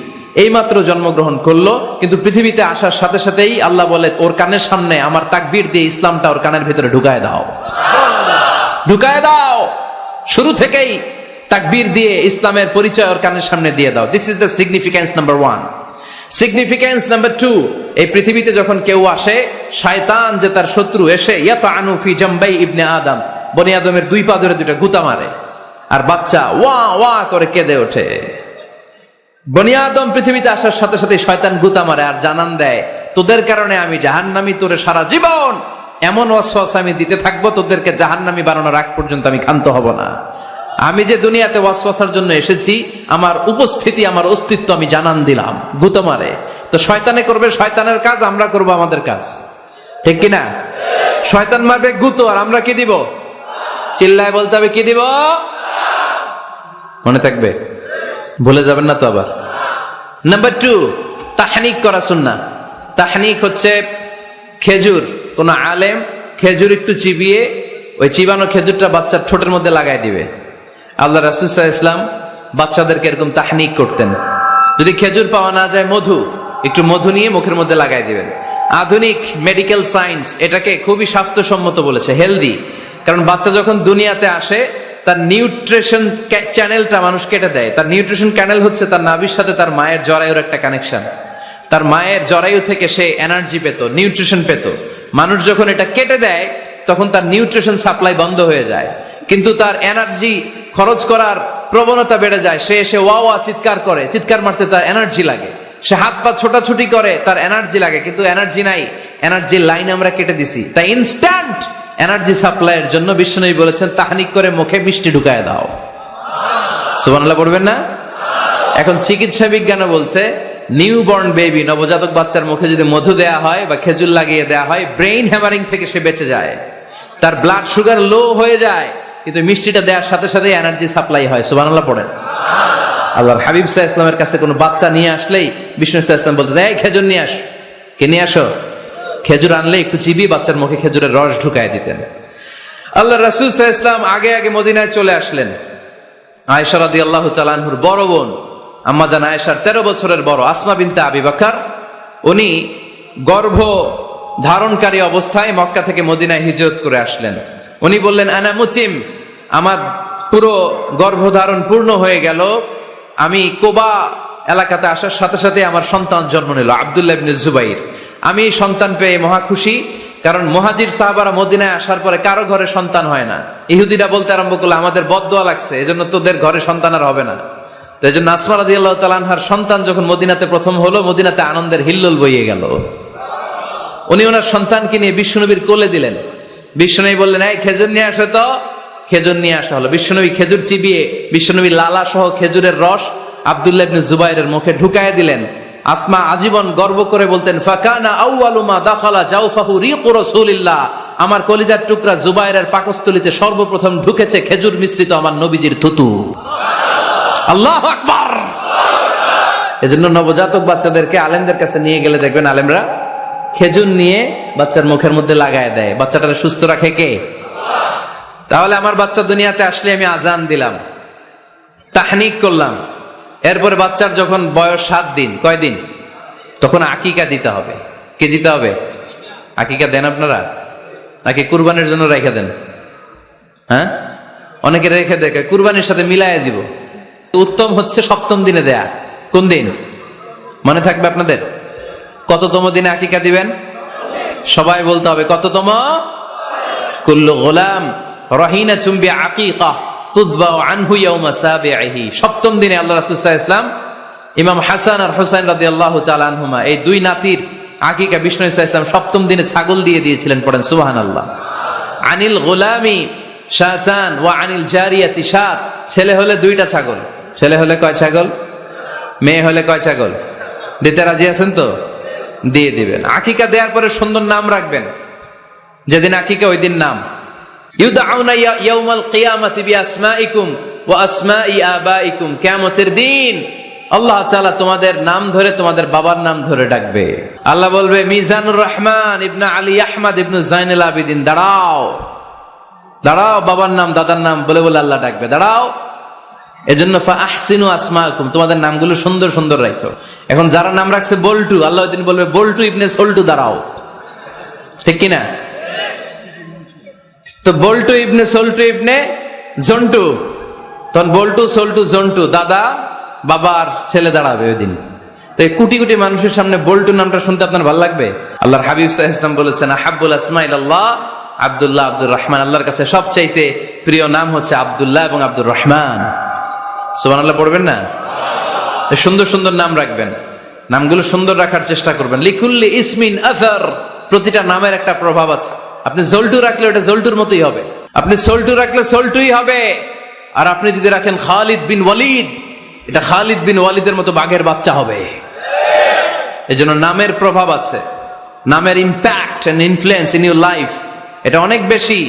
এইমাত্র জন্মগ্রহণ করলো, কিন্তু পৃথিবীতে আসার সাথে সাথেই আল্লাহ বলে, ওর কানের সামনে আমার তাকবীর দিয়ে ইসলামটা ওর কানের ভিতরে ঢুকায় দাও, ঢুকায় দাও। শুরু থেকেই তাকবীর দিয়ে ইসলামের পরিচয় ওর কানের সামনে দিয়ে দাও। This is the significance number 1। Significance number 2, এই পৃথিবীতে যখন কেউ আসে, শয়তান যে তার শত্রু, এসে ইয়াতানু ফি জামবাই ইবনে আদম, বনি আদমের 2 পা ধরে 2টা গুতা মারে, আর বাচ্চা ওয়া ওয়া করে কেঁদে ওঠে। বনি আদম পৃথিবীতে আসার সাথে সাথে শয়তান গুতা মারে আর জানান দেয়, তোদের কারণে আমি জাহান্নামী, তোরে সারা জীবন এমন ওয়াসওয়াসা আমি দিতে থাকবো, তোদেরকে জাহান্নামী বানানোর আগ পর্যন্ত আমি ক্ষান্ত হব না। আমি যে দুনিয়াতে ওয়াসওয়াসার জন্য এসেছি, আমার উপস্থিতি, আমার অস্তিত্ব আমি জানান দিলাম। গুতো মারে। তো শয়তানে করবে শয়তানের কাজ, আমরা করব আমাদের কাজ, ঠিক কিনা? শয়তান মারবে গুতো, আর আমরা কি দিব? চিল্লায় বলতে হবে, কি দিব? মনে থাকবে, ভুলে যাবেন না তো আবার। নাম্বার 2, তাহনিক করা সুন্নাহ। তাহনিক হচ্ছে খেজুর, কোন আলেম খেজুর একটু চিবিয়ে ওই চিবানো খেজুরটা বাচ্চার ঠোঁটের মধ্যে লাগাই দিবে। আল্লাহ রাসূল সাল্লাল্লাহু আলাইহি ওয়াসাল্লাম বাচ্চাদেরকে এরকম তাহনিক করতেন। যদি খেজুর পাওয়া না যায়, একটু মধু নিয়ে মুখের মধ্যে লাগাই দিবেন। আধুনিক মেডিকেল সায়েন্স এটাকে খুবই স্বাস্থ্যসম্মত বলেছে, হেলদি। কারণ বাচ্চা যখন দুনিয়াতে আসে, তার নিউট্রিশন চ্যানেলটা মানুষ কেটে দেয়। তার নিউট্রিশন চ্যানেল হচ্ছে তার নাভির সাথে তার মায়ের জরায়ুর একটা কানেকশন। তার মায়ের জরায়ু থেকে সে এনার্জি পেত, নিউট্রিশন পেত। মানুষ যখন এটা কেটে দেয়, তখন তার নিউট্রিশন সাপ্লাই বন্ধ হয়ে যায়, কিন্তু তার এনার্জি খরচ করার প্রবণতা বেড়ে যায়। সে এসে ওয়া ওয়া চিৎকার করে, চিৎকার মারতে তার এনার্জি লাগে। সে হাত পা ছোটাছুটি করে, তার এনার্জি লাগে, কিন্তু এনার্জি নাই, এনার্জির লাইন আমরা কেটে দিছি, তাই ইনস্ট্যান্ট এনার্জি সাপ্লাইয়ের জন্য বিশ্বনবী বলেছেন তাহনিক করে মুখে মিষ্টি ঢুকায় দাও। সুবহানাল্লাহ পড়বেন না? এখন চিকিৎসা বিজ্ঞানও বলছে নিউবর্ন বেবি, নবজাতক বাচ্চার মুখে যদি মধু দেয়া হয় বা খেজুর লাগিয়ে দেয়া হয়, ব্রেইন হ্যামারিং থেকে সে বেঁচে যায়, তার ব্লাড সুগার লো হয়ে যায়, কিন্তু মিষ্টিটা দেওয়ার সাথে সাথে এনার্জি সাপ্লাই হয়। সুবহানাল্লাহ পড়েন। আল্লাহর হাবিব সাল্লাল্লাহু আলাইহি ওয়াসাল্লামের কাছে কোনো বাচ্চা নিয়ে আসলেই বিষ্ণু সাল্লাল্লাহু আলাইহি ওয়াসাল্লাম বলতেন, এই খেজুর নিয়ে আস। কে নিয়ে আসো? খেজুর আনলে একটু চিবিয়ে বাচ্চার মুখে খেজুরের রস ঢুকায় দিতেন। আল্লাহ রাসূল সাল্লাল্লাহু আলাইহি ওয়াসাল্লাম আগে আগে মদিনায় চলে আসলেন। আয়েশা রাদিয়াল্লাহু তাআলা আনহুর বড় বোন আম্মা জান আয়েশার 13 বছরের বড় আসমা বিনতে আবি বকর, উনি গর্ভ ধারণকারী অবস্থায় মক্কা থেকে মদিনায় হিজরত করে আসলেন। উনি বললেন, আনা মুতিম, আমার পুরো গর্ভধারণ পূর্ণ হয়ে গেল, আমি কোবা এলাকাতে আসার সাথে সাথে আমার সন্তান জন্ম নিল, আব্দুল্লাহ ইবনে জুবাইর। আমি সন্তান পেয়ে মহা খুশি, কারণ মুহাজির সাহাবারা মদিনায় আসার পরে কারো ঘরে সন্তান হয় না। ইহুদিরা বলতে আরম্ভ করলো, আমাদের বদদোয়া লাগছে, এজন্য তোদের ঘরে সন্তান আর হবে না। তো এই জন্য আসমা রাদিয়াল্লাহু তাআলা আনহার সন্তান যখন মদিনাতে প্রথম হলো, মদিনাতে আনন্দের হিল্লোল বইয়ে গেল। উনি ওনার সন্তানকে নিয়ে বিশ্বনবীর কোলে দিলেন। বিশ্বনবী বললেন, এই খেজুর নিয়ে আসো তো। খেজুর নিয়ে আসা হলো। বিশ্বনবী খেজুর চিবিয়ে বিশ্বনবী লালা সহ খেজুরের রস আব্দুল্লাহ ইবনে জুবাইরের মুখে ঢুকায় দিলেন। আসমা আজীবন গর্ব করে বলতেন, ফাকানা আউয়ালু মা দাখালা জাওফাহু রিকু রাসূলিল্লাহ, আমার কলিজার টুকরা জুবাইরের পাকস্থলীতে সর্বপ্রথম ঢুকেছে খেজুর মিশ্রিত আমার নবীজির থুতু। আল্লাহু আকবার। এজন্য নবজাতক বাচ্চাদেরকে আলেমদের কাছে নিয়ে গেলে দেখবেন আলেমরা খেজুর নিয়ে বাচ্চার মুখের মধ্যে লাগায় দেয়। বাচ্চাটাকে সুস্থ রাখে কে? তাহলে আমার বাচ্চা দুনিয়াতে আসলে আমি আজান দিলাম, তাহনিক করলাম, এরপরে বাচ্চার যখন বয়স 7 দিন, কয়দিন, তখন আকিকা দিতে হবে। কে দিতে হবে? আকিকা দেন আপনারা নাকি কুরবানির জন্য রেখে দেন? হ্যাঁ, অনেকে রেখে দেখে কুরবানির সাথে মিলাইয়া দিব। উত্তম হচ্ছে 7ম দিনে দেয়া। কোন দিন মনে থাকবে আপনাদের? কততম দিনে আকিকা দিবেন? সবাই বলতে হবে কততম? কুল্লু গোলাম রহিনাতুম বিআকিকা তুযবাউ আনহু ইয়াওমা সাবিহি। 7ম দিনে আল্লাহ রাসূল সাল্লাল্লাহু আলাইহি ওয়াসাল্লাম ইমাম হাসান আর হুসাইন রাদিয়াল্লাহু তাআলা আনহুমা, এই দুই নাতির আকিকা বিষ্ণু সাল্লাল্লাহু আলাইহি ওয়াসাল্লাম 7ম দিনে ছাগল দিয়ে দিয়েছিলেন। পড়েন সুবহানাল্লাহ। আনিল গোলামি শাতান ওয়া আনিল জারিয়াতি শাত। ছেলে হলে 2টা ছাগল। ছেলে হলে কয় ছাগল? মেয়ে হলে কয় ছাগল? দিতে রাজি আছেন তো? দিয়ে দিবেন। আকিকা দেওয়ার পরে সুন্দর নাম রাখবেন। যেদিন আকিকা ওই দিন নাম। ইউদাউনা ইয়াউমাল কিয়ামাতি বিআসমাইকুম ওয়া আসমাই আবাইকুম। কিয়ামতের দিন আল্লাহ তাআলা তোমাদের নাম ধরে তোমাদের বাবার নাম ধরে ডাকবে। আল্লাহ বলবে, মিজানুর রহমান ইবনে আলী আহমদ ইবনে জাইনুল আবিদিন, দাঁড়াও দাঁড়াও, বাবার নাম দাদার নাম বলে বলে আল্লাহ ডাকবে, দাঁড়াও। এজন্য ফাহসিনু আসমাকুম, তোমাদের নামগুলো সুন্দর সুন্দর রাখো। এখন যারা নাম রাখছে বল্টু, আল্লাহ ওই দিন বলবে, বল্টু ইবনে সল্টু, দাঁড়াও। ঠিক কিনা? তো বল্টু ইবনে সল্টু ইবনে জন্টু, তখন বল্টু সল্টু জন্টু, দাদা বাবার ছেলে দাঁড়াবে ওই দিন। তো এই কোটি কোটি মানুষের সামনে বল্টু নামটা শুনতে আপনার ভালো লাগবে? আল্লাহর হাবিব সাল্লাল্লাহু আলাইহি ওয়াসাল্লাম বলেছেন, আহাব্বুল আসমা ইলাল্লাহ আব্দুল্লাহ আব্দুর রহমান। আল্লাহর কাছে সবচাইতে প্রিয় নাম হচ্ছে আব্দুল্লাহ এবং আব্দুর রহমান। সুবহানাল্লাহ পড়বেন না? সুন্দর সুন্দর নাম রাখবেন, নামগুলো সুন্দর রাখার চেষ্টা করবেন। লিকুল্লি ইসমিন আসার, প্রতিটা নামের একটা প্রভাব আছে। আপনি জল্টু রাখলে ওটা জল্টুর মতোই হবে, আপনি সল্টু রাখলে সল্টুই হবে। আর আপনি যদি রাখেন খালিদ বিন ওয়ালিদ, এটা খালিদ বিন ওয়ালিদের মতো বাঘের বাচ্চা হবে। এজন্য নামের প্রভাব আছে, নামের impact and influence in your life, এটা অনেক বেশি।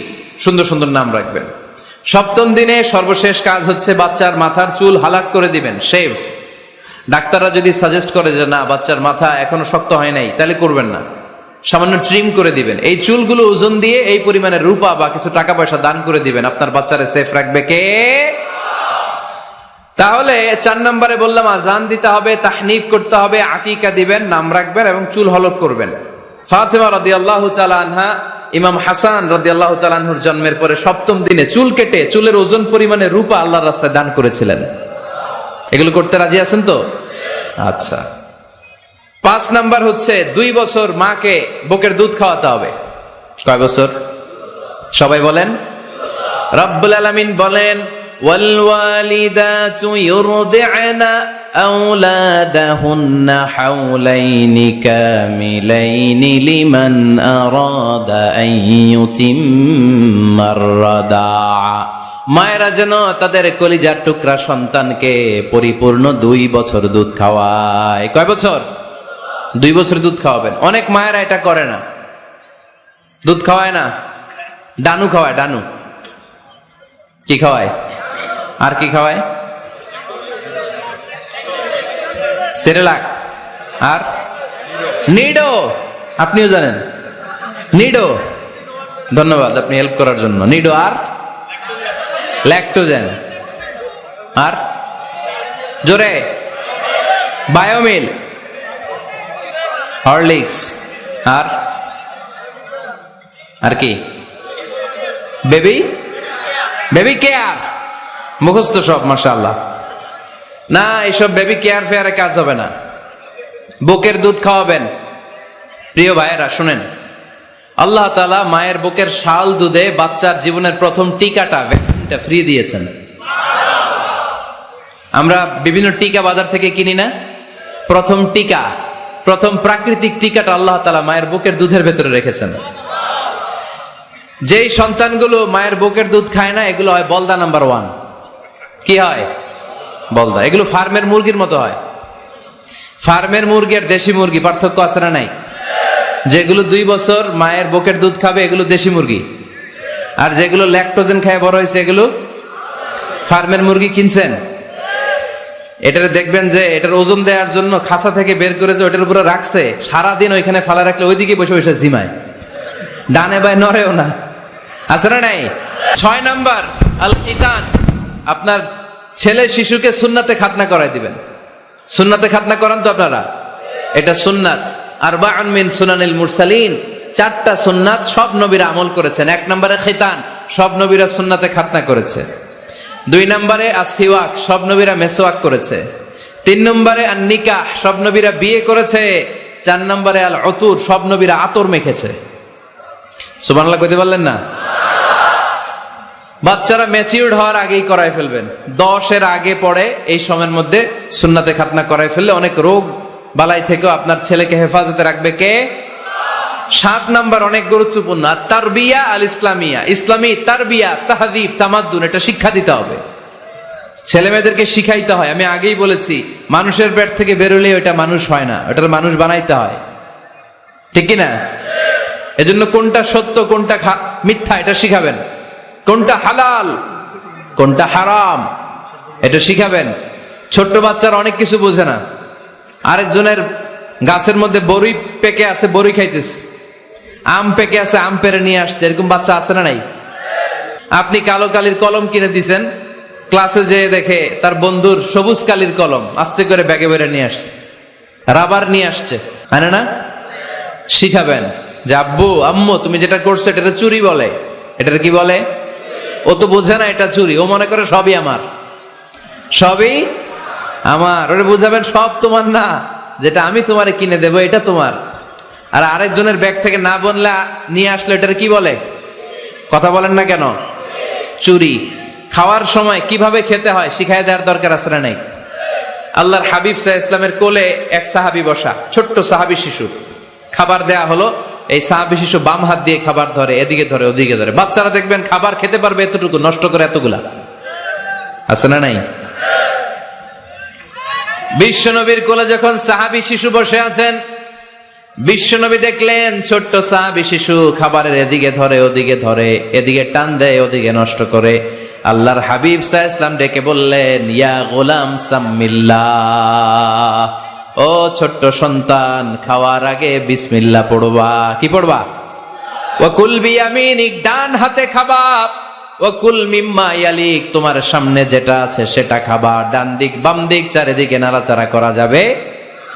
সুন্দর সুন্দর নাম রাখবেন। 7ম দিনে সর্বশেষ কাজ হচ্ছে বাচ্চার মাথার চুল হালাক করে দিবেন, শেভ। ডাক্তাররা যদি সাজেস্ট করে যে না বাচ্চার মাথা এখনো শক্ত হয় নাই, তাহলে করবেন না, সামান্য ট্রিম করে দিবেন। এই চুলগুলো ওজন দিয়ে এই পরিমাণে রূপা বা কিছু টাকা পয়সা দান করে দিবেন। আপনার বাচ্চারে সেফ রাখবে কে? তাহলে 4 নম্বরে বললাম আজান দিতে হবে, তাহনিক করতে হবে, আকিকা দিবেন, নাম রাখবেন এবং চুল হলক করবেন। ফাতেমা রাদিয়াল্লাহু তাআলা আনহা ইমাম হাসান রাদিয়াল্লাহু তাআলা আনহুর জন্মের পরে 7ম দিনে চুল কেটে চুলের ওজন পরিমাণে রূপা আল্লাহর রাস্তায় দান করেছিলেন। এগুলো করতে রাজি আছেন তো? আচ্ছা। 5 নাম্বার হচ্ছে 2 বছর মাকে বুকের দুধ খাওয়াতে হবে। কয় বছর? সবাই বলেন। রব্বুল আলামিন বলেন, والوالدات يرضعن أولادهن حولين كاملين لمن أراد أن يتم الرضاعة মায়েরা যেন তাদের কলিজার টুকরা সন্তানকে পরিপূর্ণ 2 বছর দুধ খাওয়ায়। কয় বছর? 2 বছর দুধ খাওয়াবেন। অনেক মায়েরা এটা করে না, দুধ খাওয়ায় না, ডানু খাওয়ায়। ডানু কি খাওয়ায়? আর কি খাওয়ায়? সেরেলাক আর নিডো। আপনিও জানেন নিডো? ধন্যবাদ আপনি হেল্প করার জন্য। নিডো আর ল্যাকটোজেন আর জোরে বায়োমিল, হরলিক্স আর কি? Baby care. মুখস্থ সব মাশাআল্লাহ। না, এইসব বেবি কেয়ার ফেয়ারে কাজ হবে না। বুকের দুধ খাওয়াবেন। প্রিয় ভাইয়েরা শুনেন, আল্লাহ তাআলা মায়ের বুকের শাল দুধে বাচ্চার জীবনের প্রথম টিকাটা, ভ্যাকসিনটা ফ্রি দিয়েছেন। আমরা বিভিন্ন টিকা বাজার থেকে কিনি না? প্রথম টিকা, প্রথম প্রাকৃতিক টিকাটা আল্লাহ তাআলা মায়ের বুকের দুধের ভেতরে রেখেছেন। যেই সন্তানগুলো মায়ের বুকের দুধ খায় না, এগুলো হয় বলদা নাম্বার 1। কি হয়? বলদা। এগুলো ফার্মের মুরগির মতো হয়। ফার্মের মুরগি আর দেশি মুরগি পার্থক্য আছে না নাই? যেগুলো 2 বছর মায়ের বুকের দুধ খাবে এগুলো দেশি মুরগি, আর যেগুলো ল্যাকটোজেন খায় বড় হয়েছে এগুলো ফার্মের মুরগি। কিনছেন? এটারে দেখবেন যে এটার ওজন দেওয়ার জন্য খাসা থেকে বের করে যে ওটার উপরে রাখছে, সারাদিন ওইখানে ফালা রাখলে ওইদিকে বসে বসে জিমায়, ডানে বাই নড়েও না। আছে না নাই? 6 নাম্বার আল খিতান। আপনার ছেলে শিশুকে সুন্নাতে খাতনা করাই দিবেন। সুন্নাতে খাতনা করান তো আপনারা? এটা সুন্নাত। আরবাউন মিন সুনানিল মুরসালিন, 4টা সুন্নাত সব নবীরা আমল করেছেন। 1 নম্বরে খিতান, সব নবীরা সুন্নাতে খাতনা করেছে। 2 নম্বরে আসিওয়াক, সব নবীরা মেসওয়াক করেছে। 3 নম্বরে আন নিকাহ, সব নবীরা বিয়ে করেছে। 4 নম্বরে আল উতুর, সব নবীরা আতর মেখেছে। সুবহানাল্লাহ কইতে পারলেন না? বাচ্চারা ম্যাচিউরড হওয়ার আগেই করাই ফেলবেন। 10 এর আগে পড়ে এই সময়ের মধ্যে সুন্নাতে খাতনা করাই ফেললে অনেক রোগ বালাই থেকেও আপনার ছেলেকে হেফাজতে রাখবে কে? 7 নাম্বার অনেক গুরুত্বপূর্ণ, তারবিয়া আল ইসলামিয়া। ইসলামী তারবিয়া, তাহযীব, তামাদ্দুন, এটা শিক্ষা দিতে হবে। ছেলে মেয়েদেরকে শিখাইতে হয়। আমি আগেই বলেছি, মানুষের পেট থেকে বেরোলে ওটা মানুষ হয় না, ওটার মানুষ বানাইতে হয়। ঠিক কি না? এজন্য কোনটা সত্য কোনটা মিথ্যা এটা শিখাবেন, কোনটা হালাল কোনটা হারাম এটা শিখাবেন। ছোট্ট বাচ্চারা অনেক কিছু বোঝে না। আরেকজনের গাছের মধ্যে বড়ি পেকে আছে, বড়ি খাইতেছে। আম পেকে আছে, আম পেরে নিয়ে আসছে। এরকম বাচ্চা আছে না নাই? আপনি কালো কালির কলম কিনে দিচ্ছেন, ক্লাসে যেয়ে দেখে তার বন্ধুর সবুজ কালির কলম আস্তে করে ব্যাগে বেড়ে নিয়ে আসছে, রাবার নিয়ে আসছে, আনে না? শিখাবেন যে আব্বু আম্মু তুমি যেটা করছো এটা চুরি বলে। এটা কি বলে? ও তো বোঝে না এটা চুরি, ও মনে করে সবই আমার, সবই আমার। ওরে বুঝাবেন সব তোমার না, যেটা আমি তোমারে কিনে দেবো এটা তোমার। আর আরেকজনের ব্যাগ থেকে না বললে নিয়ে আসলে এটার কি বলে? কথা বলেন না কেন? চুরি। খাওয়ার সময় কিভাবে খেতে হয় শিখাই দেওয়ার দরকার আছে না নাই? আল্লাহর হাবিব সাল্লাল্লাহু আলাইহি ওয়াসাল্লামের কোলে এক সাহাবী বসা, ছোট্ট সাহাবী শিশু। খাবার দেয়া হলো, এই সাহাবী শিশু বাম হাত দিয়ে খাবার ধরে, এদিকে ধরে ওদিকে ধরে। বাচ্চারা দেখবেন খাবার খেতে পারবে এতটুকু, নষ্ট করে এতগুলা। আছে না নাই? বিশ্বনবীর কোলে যখন সাহাবী শিশু বসে আছেন, বিশ্বনবী দেখলেন ছোট্ট সাহাবী শিশু খাবারের এদিকে ধরে ওদিকে ধরে, এদিকে টান দেয় ওদিকে নষ্ট করে। আল্লাহর হাবিব সাল্লাল্লাহু আলাইহি ওয়াসাল্লাম ডেকে বললেন, ইয়া গোলাম সাম্মিল্লাহ, ও ছোট্ট সন্তান খাওয়ার আগে বিসমিল্লাহ পড়বা। কি পড়বা? ওয়াকুল বিয়ামিনিক, ডান হাতে খাবা। ওয়াকুল মিম্মা ইয়ালিক, তোমার সামনে যেটা আছে সেটা খাবা। ডান দিক বাম দিক চারিদিকে নাড়াচাড়া করা যাবে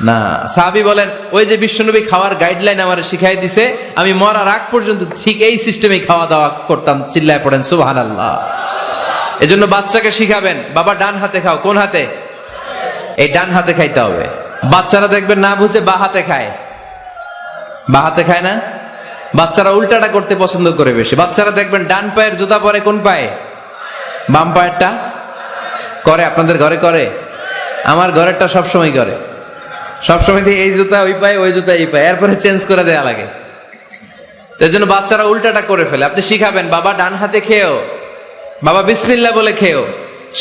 না। সাহাবী বলেন, ওই যে বিশ্বনবী খাওয়ার গাইডলাইন আমার শিখাই দিছে, আমি মরার আগ পর্যন্ত ঠিক এই সিস্টেমে খাওয়া দাওয়া করতাম। চিল্লায় পড়েন সুবহানাল্লাহ। এজন্য বাচ্চাকে শিখাবেন, বাবা ডান হাতে খাও। কোন হাতে? এই ডান হাতে খাইতে হবে। বাচ্চারা দেখবেন না বুঝে বা হাতে খায়। বা হাতে খায় না? বাচ্চারা উল্টাটা করতে পছন্দ করে বেশি। বাচ্চারা দেখবেন ডান পায়ের জুতা পরে কোন পায়ে? বাম পায়েরটা। করে? আপনাদের ঘরে করে? আমার ঘরেরটা সবসময় করে। সবসময় এই জুতা ওই পায়, ওই জুতা এই পায়, এরপরে চেঞ্জ করে দেয়া লাগে। তো এই জন্য বাচ্চারা উল্টাটা করে ফেলে। আপনি শিখাবেন, বাবা ডান হাতে খেও, বাবা বিসমিল্লাহ বলে খেও,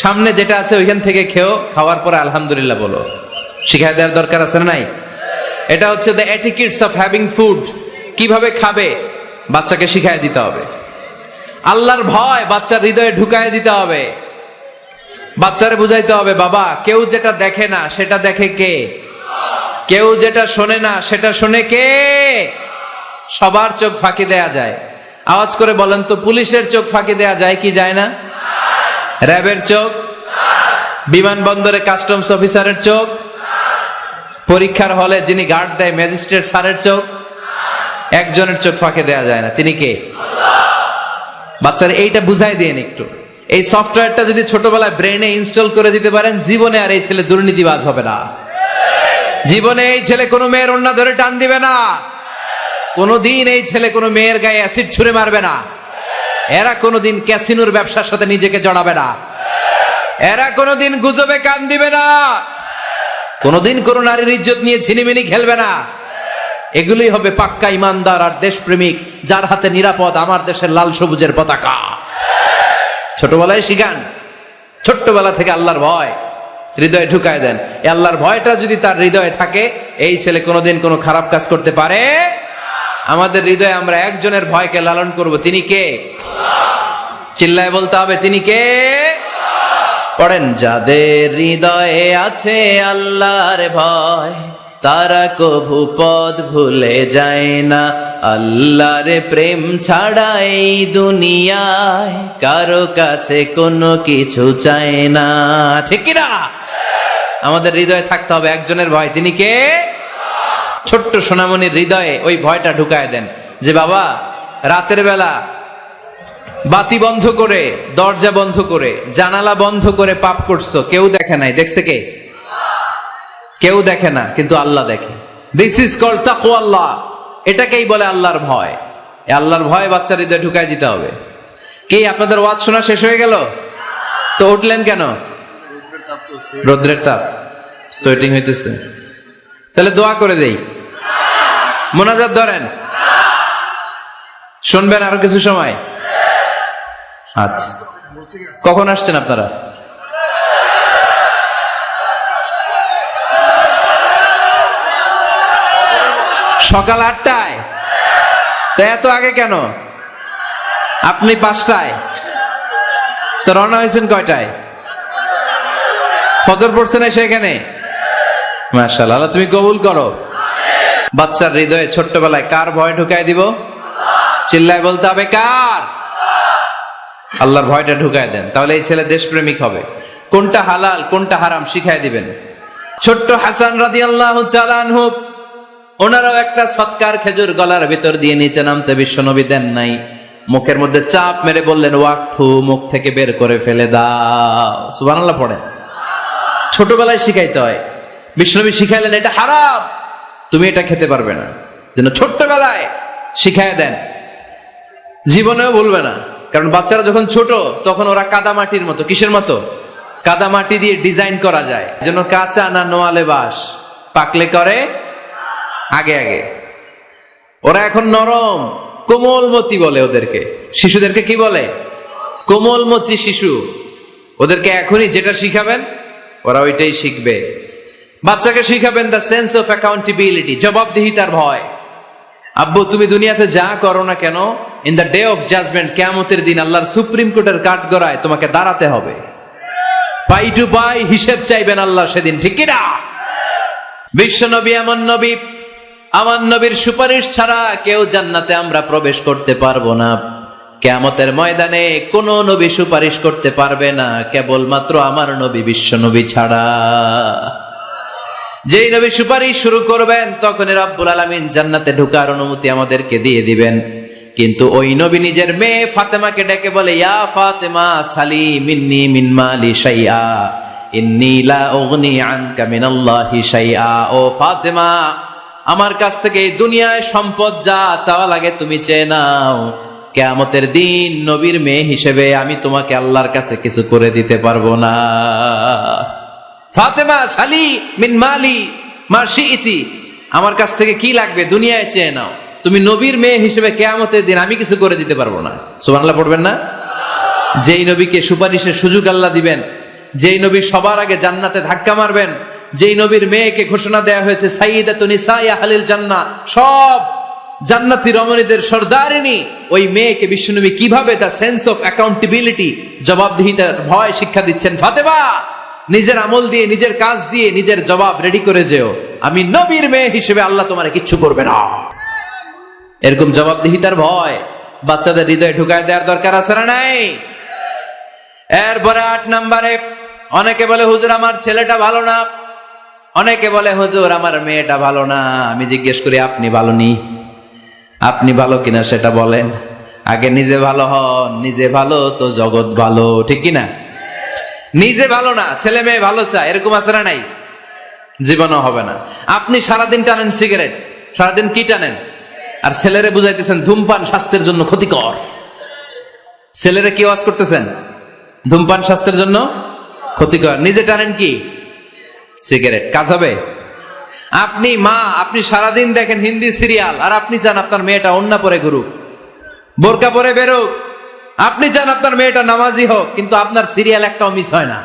সামনে যেটা আছে ওইখান থেকে খেও, খাওয়ার পরে আলহামদুলিল্লাহ বলো। শিখাই দেওয়ার দরকার আছে না নাই? এটা হচ্ছে the etiquettes of having food. কিভাবে খাবে বাচ্চাকে শিখাই দিতে হবে। আল্লাহর ভয় বাচ্চার হৃদয়ে ঢুকায় দিতে হবে। বাচ্চারে বুঝাইতে হবে, বাবা কেউ যেটা দেখে না সেটা দেখে কে? কেউ যেটা শোনে না সেটা শোনে কে? সবার চোখ ফাঁকি দেয়া যায়। আওয়াজ করে বলেন তো, পুলিশের চোখ ফাঁকি দেয়া যায় কি যায় না? র্যাবের চোখ, বিমানবন্দরে কাস্টমস অফিসারের চোখ, পরীক্ষার হলে যিনি গার্ড দেয় ম্যাজিস্ট্রেট স্যারের চোখ, একজনের চোখ ফাঁকি দেয়া যায় না। তিনি কে? বাচ্চারা এইটা বুঝাই দিন একটু। এই সফটওয়্যারটা যদি ছোটবেলায় ব্রেনে ইনস্টল করে দিতে পারেন, জীবনে আর এই ছেলে দুর্নীতিবাজ হবে না। জীবনে এই ছেলে কোনো মেয়ের ওড়না ধরে টান দিবে না। কোনোদিন এই ছেলে কোনো মেয়ের গায়ে অ্যাসিড ছুঁড়ে মারবে না। এরা কোনোদিন ক্যাসিনোর ব্যবসার সাথে নিজেকে জড়াবে না। এরা কোনোদিন গুজবে কান দিবে না। কোনোদিন কোনো নারীর ইজ্জত নিয়ে ছিনিমিনি খেলবে না। এগুলোই হবে পাক্কা ইমানদার আর দেশপ্রেমিক, যার হাতে নিরাপদ আমার দেশের লাল সবুজের পতাকা। ছোটবেলায় শিখান, ছোট্টবেলা থেকে আল্লাহর ভয় হৃদয়ে ঢুকায় দেন। এই আল্লাহর ভয়টা যদি তার হৃদয়ে থাকে, এই ছেলে কোনোদিন কোনো খারাপ কাজ করতে পারে। আমাদের হৃদয়ে আমরা একজনের ভয়কে লালন করব, তিনি কে? চিল্লায় বলতে হবে, তিনি কে? পড়েন, যাদের হৃদয়ে আছে আল্লাহর ভয়, তারা কভু পথ ভুলে যায় না। আল্লাহর প্রেম ছাড়া এই দুনিয়ায় কারো কাছে কোনো কিছু চায় না। ঠিক কি না? আমাদের হৃদয়ে থাকতে হবে একজনের ভয়, তিনি কে? ছোট্ট সোনামণির হৃদয়ে ওই ভয়টা ঢুকায় দেন যে বাবা রাতের বেলা বাতি বন্ধ করে, দরজা বন্ধ করে, জানালা বন্ধ করে পাপ করছো, কেউ দেখে নাই। দেখছে কে? কেউ দেখে না, কিন্তু আল্লাহ দেখে। দিস ইজ কল্ড তাকওয়াল্লাহ। এটাকেই বলে আল্লাহর ভয়। এই আল্লাহর ভয় বাচ্চার হৃদয়ে ঢুকায় দিতে হবে। কি আপনাদের ওয়াজ শোনা শেষ হয়ে গেল? তো উঠলেন কেন? রোদ্রের তাপ, সোয়েটিং হইতেছে। তাহলে দোয়া করে দেই, মোনাজাত ধরেন, শুনবেন আরো কিছু সময়। আচ্ছা, কখন আসছেন আপনারা? সকাল 8টায়। তো এত আগে কেন? আপনি 5টায়, তো রওনা হয়েছেন কয়টায়? ফজর পড়ছেন এসে এখানে? মাশাআল্লাহ, আল্লাহ তুমি কবুল করো। বাচ্চার হৃদয়ে ছোট্টবেলায় কার ভয় ঢুকায় দিব? চিল্লায় বলতে হবে, কার? আল্লাহর ভয়টা ঢুকায় দেন, তাহলে এই ছেলে দেশপ্রেমিক হবে। কোনটা হালাল কোনটা হারাম শিখায় দিবেন। ছোট্ট হাসান রাদিয়াল্লাহু তাআলা আনহু, ওনারাও একটা সৎকার খেজুর গলার ভিতর দিয়ে নিচে নামতে বিশ্বনবী দেন নাই। মুখের মধ্যে চাপ মেরে বললেন, ওয়াক্থু, মুখ থেকে বের করে ফেলে দাও। সুবহানাল্লাহ পড়েন। ছোটবেলায় শিখাইতে হয়। বিশ্বনবী শিখাইলেন এটা হারাম, তুমি এটা খেতে পারবে না। যেন ছোট্টবেলায় শিখায় দেন, জীবনেও ভুলবে না। কারণ বাচ্চারা যখন ছোট তখন ওরা কাদামাটির মতো। কিসের মতো? কাদামাটি দিয়ে ডিজাইন করা যায়। যেন কাঁচা না নোয়ালে বাস, পাকলে করে আগে আগে। ওরা এখন নরম, কোমলমতি বলে ওদেরকে। শিশুদেরকে কি বলে? কোমলমতি শিশু। ওদেরকে এখনই যেটা শিখাবেন ওরা ওইটাই শিখবে। বাচ্চাকে শিখাবেন দ্য সেন্স অফ অ্যাকাউন্টেবিলিটি, জবাবদিহিতার ভয়। আব্বু তুমি দুনিয়াতে যা করো না কেন, in the day of judgement, কিয়ামতের দিন আল্লাহর সুপ্রিম কোর্টের কাঠগড়ায় তোমাকে দাঁড়াতে হবে। পাই টু পাই হিসেব চাইবেন আল্লাহ সেদিন। ঠিক কি না? বিশ্ব নবী এমন নবী, আমার নবীর সুপারিশ ছাড়া কেউ জান্নাতে আমরা প্রবেশ করতে পারবো না। কিয়ামতের ময়দানে কোন নবী সুপারিশ করতে পারবে না, কেবলমাত্র আমার নবী বিশ্ব নবী ছাড়া। যেই নবী সুপারিশ শুরু করবেন তখনই রব্বুল আলামিন জান্নাতে ঢোকার অনুমতি আমাদেরকে দিয়ে দিবেন। কিন্তু ওই নবী নিজের মেয়ে ফাতেমাকে ডেকে বলে, ইয়া ফাতেমা সালি মিন্নি মিন মালি শাইআ ইন্নী লা উগনি আনকা মিনাল্লাহি শাইআ। ও ফাতেমা, আমার কাছ থেকে এই দুনিয়ায় সম্পদ যা চাওয়া লাগে তুমি চেয়ে নাও, কিয়ামতের দিন নবীর মেয়ে হিসেবে আমি তোমাকে আল্লাহর কাছে কিছু করে দিতে পারবো না। ফাতেমা সালি মিন মালি মা শিইতি, আমার কাছ থেকে কি লাগবে দুনিয়ায় চেয়ে নাও, তুমি নবীর মেয়ে হিসেবে কিয়ামতের দিন আমি কিছু করে দিতে পারবো না। সুবহানাল্লাহ পড়বেন না? যেই নবীকে সুপারিশের সুযোগ আল্লাহ দিবেন, যেই নবী সবার আগে জান্নাতে ধাক্কা মারবেন, যেই নবীর মেয়েকে ঘোষণা দেয়া হয়েছে সাইয়্যিদাতুন নিসাই আহলিল জান্নাহ, সব জান্নাতি রমণীদের সর্দারিনী, ওই মেয়েকে বিশ্বনবী কিভাবে তার সেন্স অফ অ্যাকাউন্টেবিলিটি, জবাবদিহিতার ভয় শিক্ষা দিচ্ছেন। ফাতেমা, নিজের আমল দিয়ে, নিজের কাজ দিয়ে নিজের জবাব রেডি করে যেও, আমি নবীর মেয়ে হিসেবে আল্লাহ তোমারে কিচ্ছু করবে না। এরকম জবাবদিহিতার ভয় বাচ্চাদের হৃদয়ে ঢুকায় দেওয়ার দরকার আছে না নাই? এরপরে 8 নম্বরে, অনেকে বলে হুজুর আমার ছেলেটা ভালো না, অনেকে বলে হুজুর আমার মেয়েটা ভালো না। আমি জিজ্ঞেস করি আপনি ভালো নি? আপনি ভালো কিনা সেটা বলেন, আগে নিজে ভালো হন। নিজে ভালো তো জগৎ ভালো, ঠিক কিনা? নিজে ভালো না, ছেলে মেয়ে ভালো চায়, এরকম আছে না নাই? জীবনও হবে না। আপনি সারাদিন টানেন সিগারেট, সারাদিন কি টানেন, আর ছেলেরে বুঝাইতেছেন ধূমপান স্বাস্থ্যের জন্য ক্ষতিকর। ছেলেরে কি ওয়াজ করতেছেন? ধূমপান স্বাস্থ্যের জন্য ক্ষতিকর। নিজে টানেন কি? সিগারেট। কাজ হবে? আপনি মা, আপনি সারাদিন দেখেন হিন্দি সিরিয়াল, আর আপনি চান আপনার মেয়েটা ওন্না পরে ঘুরুক, বোরকা পরে বেরোক। আপনি চান আপনার মেয়েটা নামাজি হোক, কিন্তু আপনার সিরিয়াল একটাও মিস হয় না।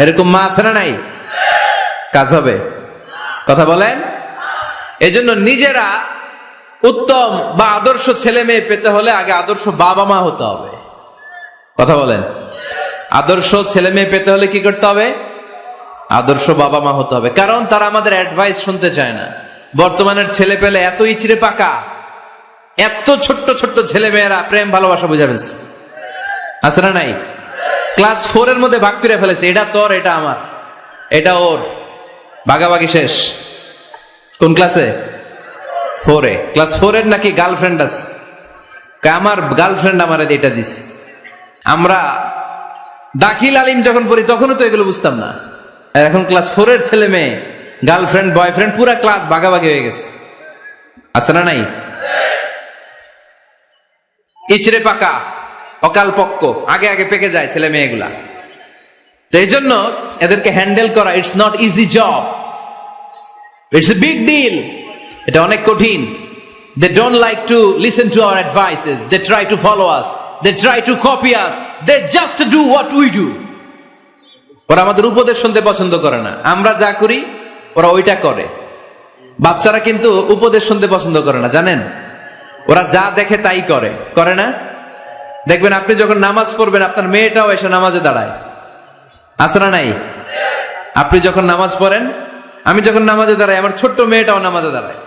এরকম মা আছে না নাই? কাজ হবে? কথা বলেন। এজন্য নিজেরা উত্তম বা আদর্শ ছেলে মেয়ে পেতে হলে আগে আদর্শ বাবা মা হতে হবে। কথা বলেন। আদর্শ ছেলে মেয়ে পেতে হলে কি করতে হবে? আদর্শ বাবা মা হতে হবে। কারণ তারা আমাদের অ্যাডভাইস শুনতে চায় না। বর্তমানের ছেলে পেলে এত ইচড়ে পাকা, এত ছোট্ট ছোট্ট ছেলে মেয়েরা প্রেম ভালোবাসা বুঝে ফেলছে, আছে না নাই? ক্লাস 4 এর মধ্যে ভাগ করে ফেলেছে, এটা তোর, এটা আমার, এটা ওর, ভাগাভাগি শেষ। কোন ক্লাসে? 4 এ। ক্লাস 4 এর নাকি গার্লফ্রেন্ড আছে, আমার গার্লফ্রেন্ড আমার এটা দিস। আমরা দাখিল আলিম যখন পড়ি তখনও তো এগুলো বুঝতাম না। এখন ক্লাস 4 এর ছেলে মেয়ে গার্লফ্রেন্ড বয়ফ্রেন্ড পুরা ক্লাস ভাগাভাগি হয়ে গেছে, আছে না নাই? ইচড়ে পাকা, অকাল পক্ক, আগে আগে পেকে যায় ছেলে মেয়েগুলা। তো এই জন্য এদেরকে হ্যান্ডেল করা it's not easy job, it's a big deal. এটা অনেক কঠিন। They don't like to listen to our advices, they try to follow us, they try to copy us, they just do what we do. ওরা আমাদের উপদেশ শুনতে পছন্দ করে না, আমরা যা করি ওরা ওইটা করে। বাচ্চারা কিন্তু উপদেশ শুনতে পছন্দ করে না, জানেন? ওরা যা দেখে তাই করে, করে না? দেখবেন আপনি যখন নামাজ পড়বেন আপনার মেয়েটাও এসে নামাজে দাঁড়ায়, আছে না নাই? আপনি যখন নামাজ পড়েন, আমি যখন নামাজে দাঁড়াই, আমার ছোট্ট মেয়েটাও নামাজে দাঁড়ায়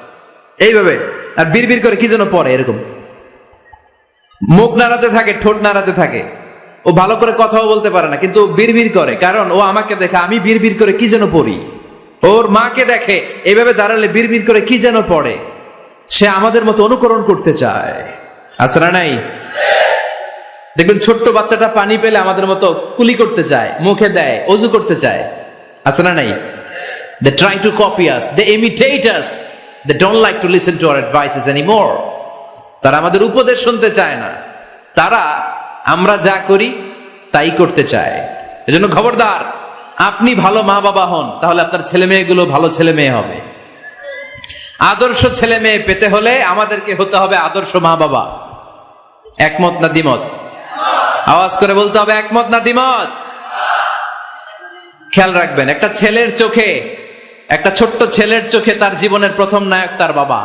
এইভাবে, আর বিড়বিড় করে কি যেন পড়ে, এরকম মুখ নাড়াতে থাকে, ঠোঁট নাড়াতে থাকে। ও ভালো করে কথাও বলতে পারে না, কিন্তু বিড়বিড় করে, কারণ ও আমাকে দেখে আমি বিড়বিড় করে কি যেন পড়ি। ওর মাকে দেখে এইভাবে দাঁড়ালে বিড়বিড় করে কি যেন পড়ে। সে আমাদের মতো অনুকরণ করতে চায়, আছে না নাই? দেখবেন ছোট্ট বাচ্চাটা পানি পেলে আমাদের মতো কুলি করতে চায়, মুখে দেয়, অজু করতে চায়, আছে না নাই? They try to copy us, they imitate us, they don't like to listen to our advices anymore. তারা আমাদের উপদেশ শুনতে চায় না, তারা আমরা যা করি তাই করতে চায়। এজন্য খবরদার, আপনি ভালো মা বাবা হন, তাহলে আপনার ছেলে মেয়েগুলো ভালো ছেলে মেয়ে হবে। আদর্শ ছেলে মেয়ে পেতে হলে আমাদেরকে হতে হবে আদর্শ মা বাবা। একমত না দ্বিমত? আওয়াজ করে বলতে হবে একমত না দ্বিমত। খেয়াল রাখবেন, একটা ছেলের চোখে, একটা ছোট্ট ছেলের চোখে তার জীবনের প্রথম নায়ক তার বাবা।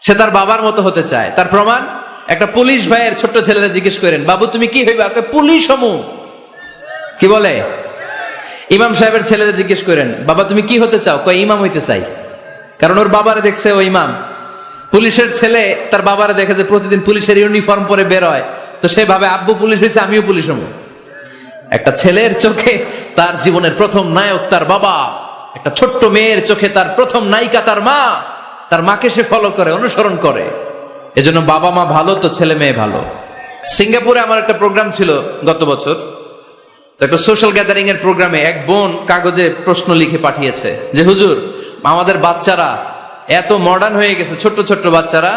সে তার বাবার মতো হতে চায়। তার প্রমাণ, একটা পুলিশ ভাইয়ের ছোট্ট ছেলেরা জিজ্ঞেস করেন, বাবু তুমি কি হইবা? পুলিশ হমু। কি বলে? ইমাম সাহেবের ছেলেদের জিজ্ঞেস করেন, বাবা তুমি কি হতে চাও? কয় ইমাম হইতে চাই। কারণ ওর বাবারে দেখছে ও ইমাম। পুলিশের ছেলে তার বাবারে দেখে যে প্রতিদিন পুলিশের ইউনিফর্ম পরে বের হয়, তো সে ভাবে আব্বু পুলিশ হয়েছে, আমিও পুলিশ হবো। একটা ছেলের চোখে তার জীবনের প্রথম নায়ক তার বাবা, একটা ছোট্ট মেয়ের চোখে তার প্রথম নায়িকা তার মা। তার মাকে সে ফলো করে, অনুসরণ করে। এজন্য বাবা মা ভালো তো ছেলে মেয়ে ভালো। সিঙ্গাপুরে আমার একটা প্রোগ্রাম ছিল গত বছর, একটা সোশ্যাল গ্যাদারিং এর প্রোগ্রামে এক বোন কাগজে প্রশ্ন লিখে পাঠিয়েছে যে হুজুর, আমাদের বাচ্চারা এত মডার্ন হয়ে গেছে, ছোট্ট ছোট্ট বাচ্চারা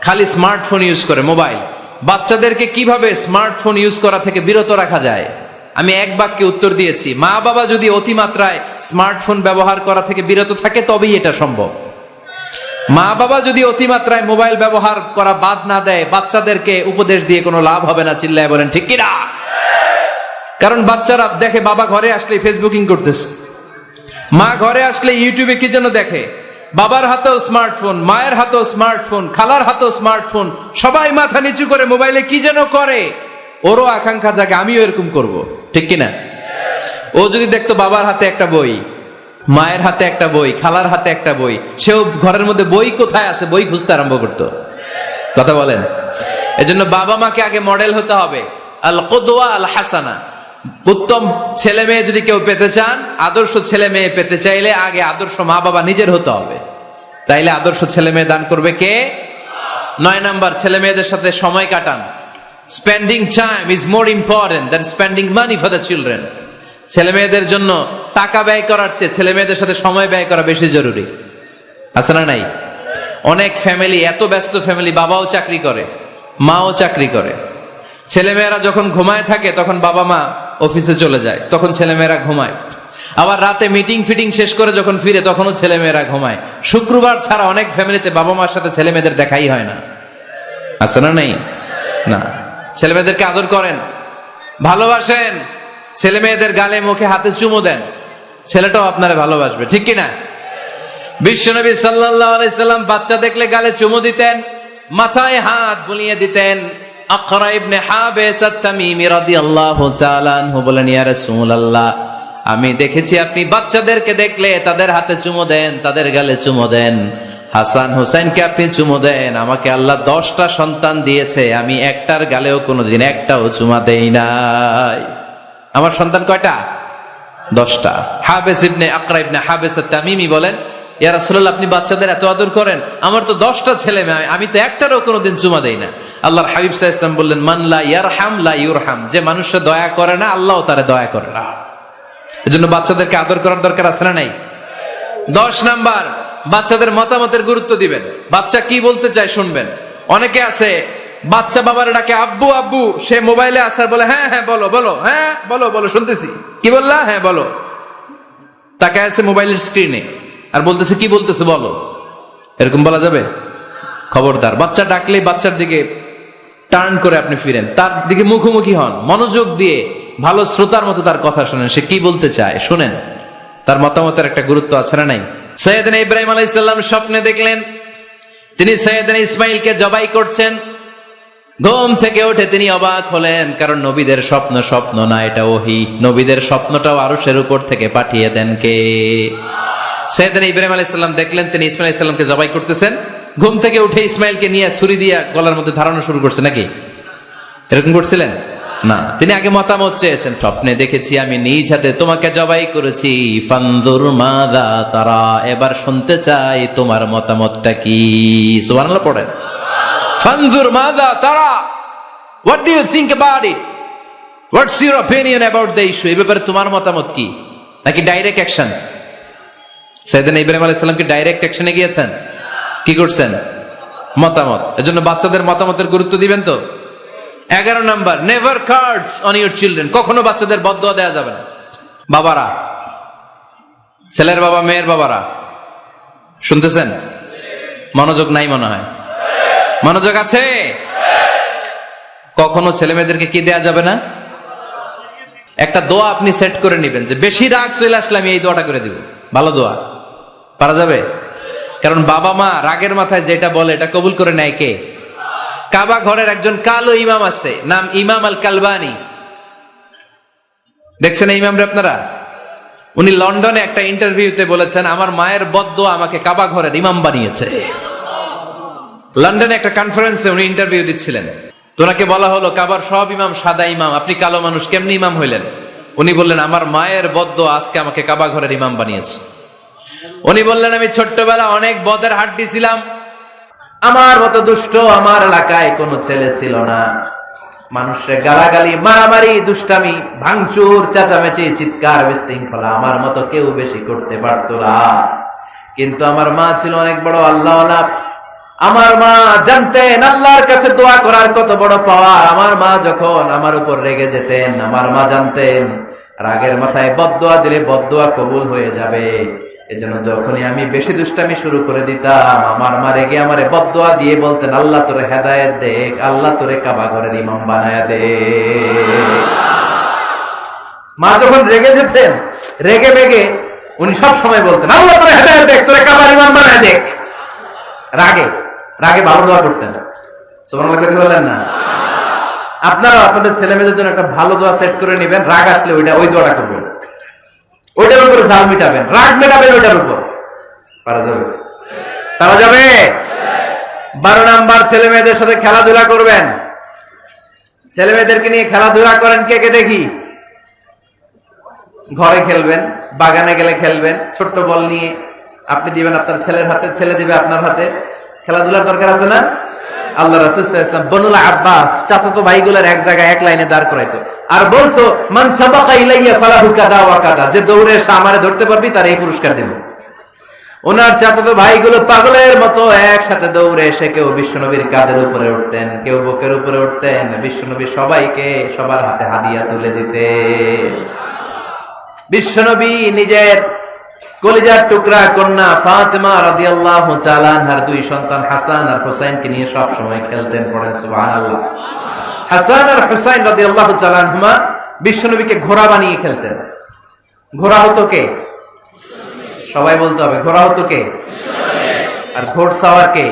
খালি স্মার্টফোন ইউজ করে, মোবাইল। বাচ্চাদেরকে কিভাবে স্মার্টফোন ইউজ করা থেকে বিরত রাখা যায়? আমি এক বাক্যে উত্তর দিয়েছি, মা বাবা যদি অতিমাত্রায় স্মার্টফোন ব্যবহার করা থেকে বিরত থাকে তবেই এটা সম্ভব। মা বাবা যদি অতিমাত্রায় মোবাইল ব্যবহার করা বাদ না দেয়, বাচ্চাদেরকে উপদেশ দিয়ে কোনো লাভ হবে না। চিল্লায় বলেন ঠিক কিনা? কারণ বাচ্চারা দেখে বাবা ঘরে আসলে ফেসবুকিং করতেছে, মা ঘরে আসলে ইউটিউবে কি যেন দেখে, বাবার হাতেও স্মার্টফোন, মায়ের হাতেও স্মার্টফোন, খালার হাতেও স্মার্টফোন, সবাই মাথা নিচু করে মোবাইলে কি যেন করে। ওরও আকাঙ্ক্ষা জাগে আমিও এরকম করব, ঠিক কিনা? ও যদি দেখতো বাবার হাতে একটা বই, মায়ের হাতে একটা বই, খালার হাতে একটা বই, সেও ঘরের মধ্যে বই কোথায় আছে বই খুঁজতে আরম্ভ করতো। কথা বলেন? এজন্য বাবা মাকে আগে মডেল হতে হবে, আল কুদওয়া আল হাসানা। উত্তম ছেলে মেয়ে যদি কেউ পেতে চান, আদর্শ ছেলে মেয়ে পেতে চাইলে আগে আদর্শ মা বাবা নিজের হতে হবে। তাইলে আদর্শ ছেলে মেয়ে দান করবে কে? 9 নাম্বার, ছেলে মেয়েদের সাথে সময় কাটান। Spending time is more important than spending money for the children. ছেলে মেয়েদের জন্য টাকা ব্যয় করার চেয়ে ছেলে মেয়েদের সাথে সময় ব্যয় করা বেশি জরুরি। আছে না নাই? অনেক ফ্যামিলি, এত ব্যস্ত ফ্যামিলি, বাবাও চাকরি করে, মাও চাকরি করে, ছেলেমেয়েরা যখন ঘুমায় থাকে তখন বাবা মা অফিসে চলে যায়, তখন ছেলেমেয়েরা ঘুমায়। আবার রাতে মিটিং ফিটিং শেষ করে যখন ফিরে তখনও ছেলেমেয়েরা ঘুমায়। শুক্রবার ছাড়া অনেক ফ্যামিলিতে বাবা মার সাথে ছেলে মেয়েদের দেখাই হয় না। আছে না নাই? না। ছেলে মেয়েদেরকে আদর করেন, ভালোবাসেন, ছেলে মেয়েদের গালে মুখে হাতে চুমু দেন, ছেলেটাও আপনারে ভালোবাসবে, ঠিক কিনা? বিশ্বনবী সাল্লাল্লাহু আলাইহি সাল্লাম বাচ্চা দেখলে গালে চুমু দিতেন, মাথায় হাত বুলিয়ে দিতেন। আকরা ইবনে হাবিস আত-তামিমি রাদিয়াল্লাহু তাআলা আনহু বলেন, ইয়া রাসূলুল্লাহ, আমি দেখেছি আপনি বাচ্চাদেরকে দেখলে তাদের হাতে চুমু দেন, তাদের গালে চুমু দেন। হাসান হুসাইনকে আপনি চুমু দেন। আমাকে আল্লাহ 10টা সন্তান দিয়েছে, আমি একটার গালেও কোনোদিন একটাও চুমা দেই নাই। আমার সন্তান কয়টা? 10টা। হাবিস ইবনে আকরা ইবনে হাবিস আত-তামিমি বলেন, ইয়া রাসূলুল্লাহ, আপনি বাচ্চাদের এত আদর করেন, আমার তো 10টা ছেলে মেয়ে, আমি তো একটারও কোনোদিন চুমা দেই না। আল্লাহর হাবিব সাল্লাল্লাহু আলাইহি ওয়াসাল্লাম বললেন, মান লা ইয়ারহাম লা ইউরহাম, যে মানুষে দয়া করে না আল্লাহও তারে দয়া করে না। এজন্য বাচ্চাদেরকে আদর করার দরকার আছে না নাই? 10 নাম্বার, বাচ্চাদের মতামতের গুরুত্ব দিবেন। বাচ্চা কি বলতে চায় শুনবেন। অনেকে আছে বাচ্চা বাবার ডাকে আব্বু আব্বু, সে মোবাইলে আসার বলে হ্যাঁ হ্যাঁ বলো বলো, হ্যাঁ বলো বলো শুনতেছি, কি বললা, হ্যাঁ বলো। তাকে আছে মোবাইলের স্ক্রিনে আর বলতেছে কি বলতেছে বলো। এরকম বলা যাবে? খবরদার। বাচ্চা ডাকলে বাচ্চার দিকে টার্ন করে আপনি ফিরেন, তার দিকে মুখোমুখি হন, মনোযোগ দিয়ে ভালো শ্রোতার মতো তার কথা শুনেন, সে কি বলতে চায় শুনেন। তার মতামতের একটা গুরুত্ব আছে না নাই? সাইয়েদনা ইব্রাহিম আলাইহিস সালাম স্বপ্নে দেখলেন তিনি সাইয়েদনা ইসমাইলকে জবাই করছেন। ঘুম থেকে উঠে তিনি অবাক হলেন, কারণ নবীদের স্বপ্ন স্বপ্ন না, এটা ওহী। নবীদের স্বপ্নটাও আরশের উপর থেকে পাঠিয়ে দেন কে? সাইয়েদনা ইব্রাহিম আলাইহিস সালাম দেখলেন তিনি ইসমাইল আলাইহিস সালামকে জবাই করতেছেন। ঘুম থেকে উঠে ইসমাইলকে নিয়ে ছুরি দিয়ে গলার মধ্যে ধারানো শুরু করছে নাকি? এরকম করছিলেন না, তিনি আগে মতামত চেয়েছেন। স্বপ্নে দেখেছি আমি নিজ হাতে তোমাকে জবাই করেছি, ফানজুর মাযা তারা, এবার শুনতে চাই তোমার মতামতটা কি। সুবহানাল্লাহ পড়েন। ফানজুর মাযা তারা, what do you think about it, what's your opinion about the issue, এই ব্যাপারে তোমার মতামত কি? নাকি ডাইরেক্ট অ্যাকশন? সাইয়েদনা ইব্রাহিম আলাইহিস সালাম কি ডাইরেক্ট অ্যাকশনে গিয়েছেন? কি করছেন? মতামত। এজন্য বাচ্চাদের মতামতের গুরুত্ব দিবেন তো। 11 number, never cards on your children, কখনো বাচ্চাদের বদদোয়া দেওয়া যাবে না। বাবারা, ছেলের বাবা মেয়ের বাবারা শুনতেছেন? মনোযোগ নাই মনে হয়। মনোযোগ আছে? কখনো ছেলে মেয়েদেরকে কি দেয়া যাবে না? একটা দোয়া আপনি সেট করে নেবেন যে বেশি রাগ চলে আসলে আমি এই দোয়াটা করে দিব। ভালো দোয়া পারা যাবে? কারণ বাবা মা রাগের মাথায় যেটা বলে এটা কবুল করে নেয় কে? কাবা ঘরের একজন কালো ইমাম আছে, নাম ইমাম আল কালবানি। দেখছেন এই ইমামরে আপনারা? উনি লন্ডনে একটা ইন্টারভিউতে বলেছেন, আমার মায়ের বদদোয়া আমাকে কাবা ঘরের ইমাম বানিয়েছে। লন্ডনে একটা কনফারেন্সে উনি ইন্টারভিউ দিচ্ছিলেন। তো ওনাকে বলা হলো, কাবার সব ইমাম সাদা ইমাম, আপনি কালো মানুষ, কেমনি ইমাম হইলেন? উনি বললেন, আমার মায়ের বদদোয়া আজকে আমাকে কাবা ঘরের ইমাম বানিয়েছে। উনি বললেন, আমি ছোট্টবেলা অনেক বদের হাট দিছিলাম, আমার মতো দুষ্ট আমার এলাকায় কোনো ছেলে ছিল না। মানুষের গালাগালি, মারামারি, দুষ্টামি, ভাঙচুর, চেঁচামেচি, চিৎকার, বিশৃঙ্খলা আমার মতো কেউ বেশি করতে পারতো না। কিন্তু আমার মা ছিল অনেক বড় আল্লাহওয়ালা। আমার মা জানতেন আল্লাহর কাছে দোয়া করার কত বড় পাওয়া। আমার মা যখন আমার উপর রেগে যেতেন, আমার মা জানতেন রাগের মাথায় বদদোয়া দিলে বদদোয়া কবুল হয়ে যাবে। এজন্য যখনই আমি বেশি দুষ্টামি শুরু করে দিতাম, আমার মা রেগে আমারে বদদোয়া দিয়ে বলতেন, আল্লাহ তোরে হেদায়েত দেখ, আল্লাহ তোরে কাবা ঘরের ইমাম বানায়া দে। মা যখন রেগে যেতেন, রেগে বেগে উনি সব সময় বলতেন, আল্লাহ তোরে হেদায়েত দেখ, তোরে কাবার ইমাম বানায়া দেখ। রাগে রাগে ভালো দোয়া করতেন। সুবহানাল্লাহ কথা বলেন না? আপনারা আপনাদের ছেলে মেয়েদের জন্য একটা ভালো দোয়া সেট করে নেবেন। রাগ আসলে ওই দোয়াটা করবেন, ওইটার উপরে ঝাল মিটাবেন, রাগ মেটাবেন ওইটার উপর। পারা যাবে? পারা যাবে? 12 নাম্বার, ছেলে মেয়েদের সাথে খেলাধুলা করবেন। ছেলে মেয়েদেরকে নিয়ে খেলাধুলা করেন কে কে দেখি। ঘরে খেলবেন, বাগানে গেলে খেলবেন, ছোট্ট বল নিয়ে আপনি দিবেন আপনার ছেলের হাতে, ছেলে দিবে আপনার হাতে। খেলাধুলার দরকার আছে না? আল্লাহ রাসূল সাল্লাল্লাহু আলাইহি ওয়াসাল্লাম বনুল আব্বাস চাচাতো ভাইগুলোর এক জায়গায় এক লাইনে দাঁড় করাইতো আর বলতো, মান সাবাকা ইলাইয়া ফালাহু কাদা ওয়া কাদা, যে দৌড়ে এসে আমারে ধরতে পারবি তার এই পুরস্কার দেব। ওনার চাচাতো ভাইগুলো পাগলের মতো একসাথে দৌড়ে এসে কেউ বিশ্বনবীর কাঁধের উপরে উঠতেন, কেউ বুকের উপরে উঠতেন। বিশ্বনবী সবাইকে সবার হাতে হাদিয়া তুলে দিতেন। বিশ্বনবী নিজের কলিজার টুকরা কন্যা ফাতেমা রাদিয়াল্লাহু তাআলা আনহার 2 সন্তান হাসান আর হুসাইনকে নিয়ে সব সময় খেলতেন। পড়েন সুবহানাল্লাহ। হাসান আর হুসাইন রাদিয়াল্লাহু তাআলা আনহুমা বিশ্বনবীকে ঘোড়া বানিয়ে খেলতেন। ঘোড়া হতো কে? সবাই বলতে হবে, ঘোড়া হতো কে? আর ঘোড়সাওয়ার কে?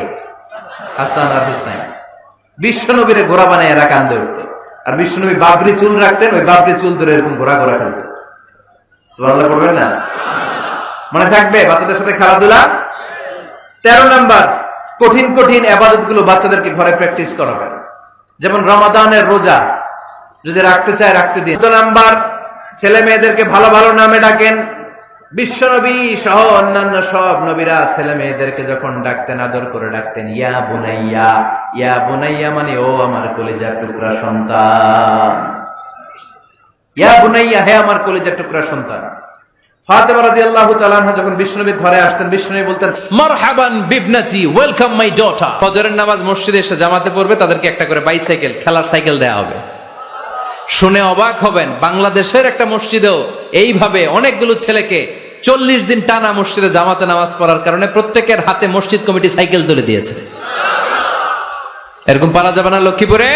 হাসান আর হুসাইন। বিশ্বনবীরে ঘোড়া বানিয়ে এরা কান্দে উঠতো। আর বিশ্বনবী বাবরি চুল রাখতেন, ওই বাবরি চুল ধরে এরকম ঘোড়া ঘোড়া খেলতেন। সুবহানাল্লাহ পড়বেন না? মনে থাকবে বাচ্চাদের সাথে খেলাধুলা। 13 নাম্বার, কঠিন কঠিন ইবাদতগুলো বাচ্চাদেরকে ঘরে প্র্যাকটিস করাবেন। যেমন রমাদানের রোজা যদি রাখতে চায় রাখতে দিন। 14 নাম্বার, ছেলে মেয়েদেরকে ভালো ভালো নামে ডাকেন। বিশ্বনবী সহ অন্যান্য সব নবীরা ছেলে মেয়েদেরকে যখন ডাকতেন আদর করে ডাকতেন, ইয়া বুনাইয়া। ইয়া বুনাইয়া মানে ও আমার কলিজার টুকরা সন্তান। ইয়া বুনাইয়া, হে আমার কলিজার টুকরা সন্তান। ফাতেমা রাদিয়াল্লাহু তাআলা আনহা যখন বিশ্বনবীর ঘরে আসতেন, বিশ্বনবী বলতেন, মারহাবান বিবনাতি, ওয়েলকাম মাই ডটার। ফজরের নামাজ মসজিদে এসে জামাতে পড়বে, তাদেরকে একটা করে বাইসাইকেল, খেলার সাইকেল দেয়া হবে। শুনে অবাক হবেন, বাংলাদেশের একটা মসজিদেও এইভাবে অনেকগুলো ছেলেকে 40 দিন টানা মসজিদে জামাতে নামাজ পড়ার কারণে প্রত্যেকের হাতে মসজিদ কমিটি সাইকেল তুলে দিয়েছে। এরকম পারা যাবে না লক্ষ্মীপুরে?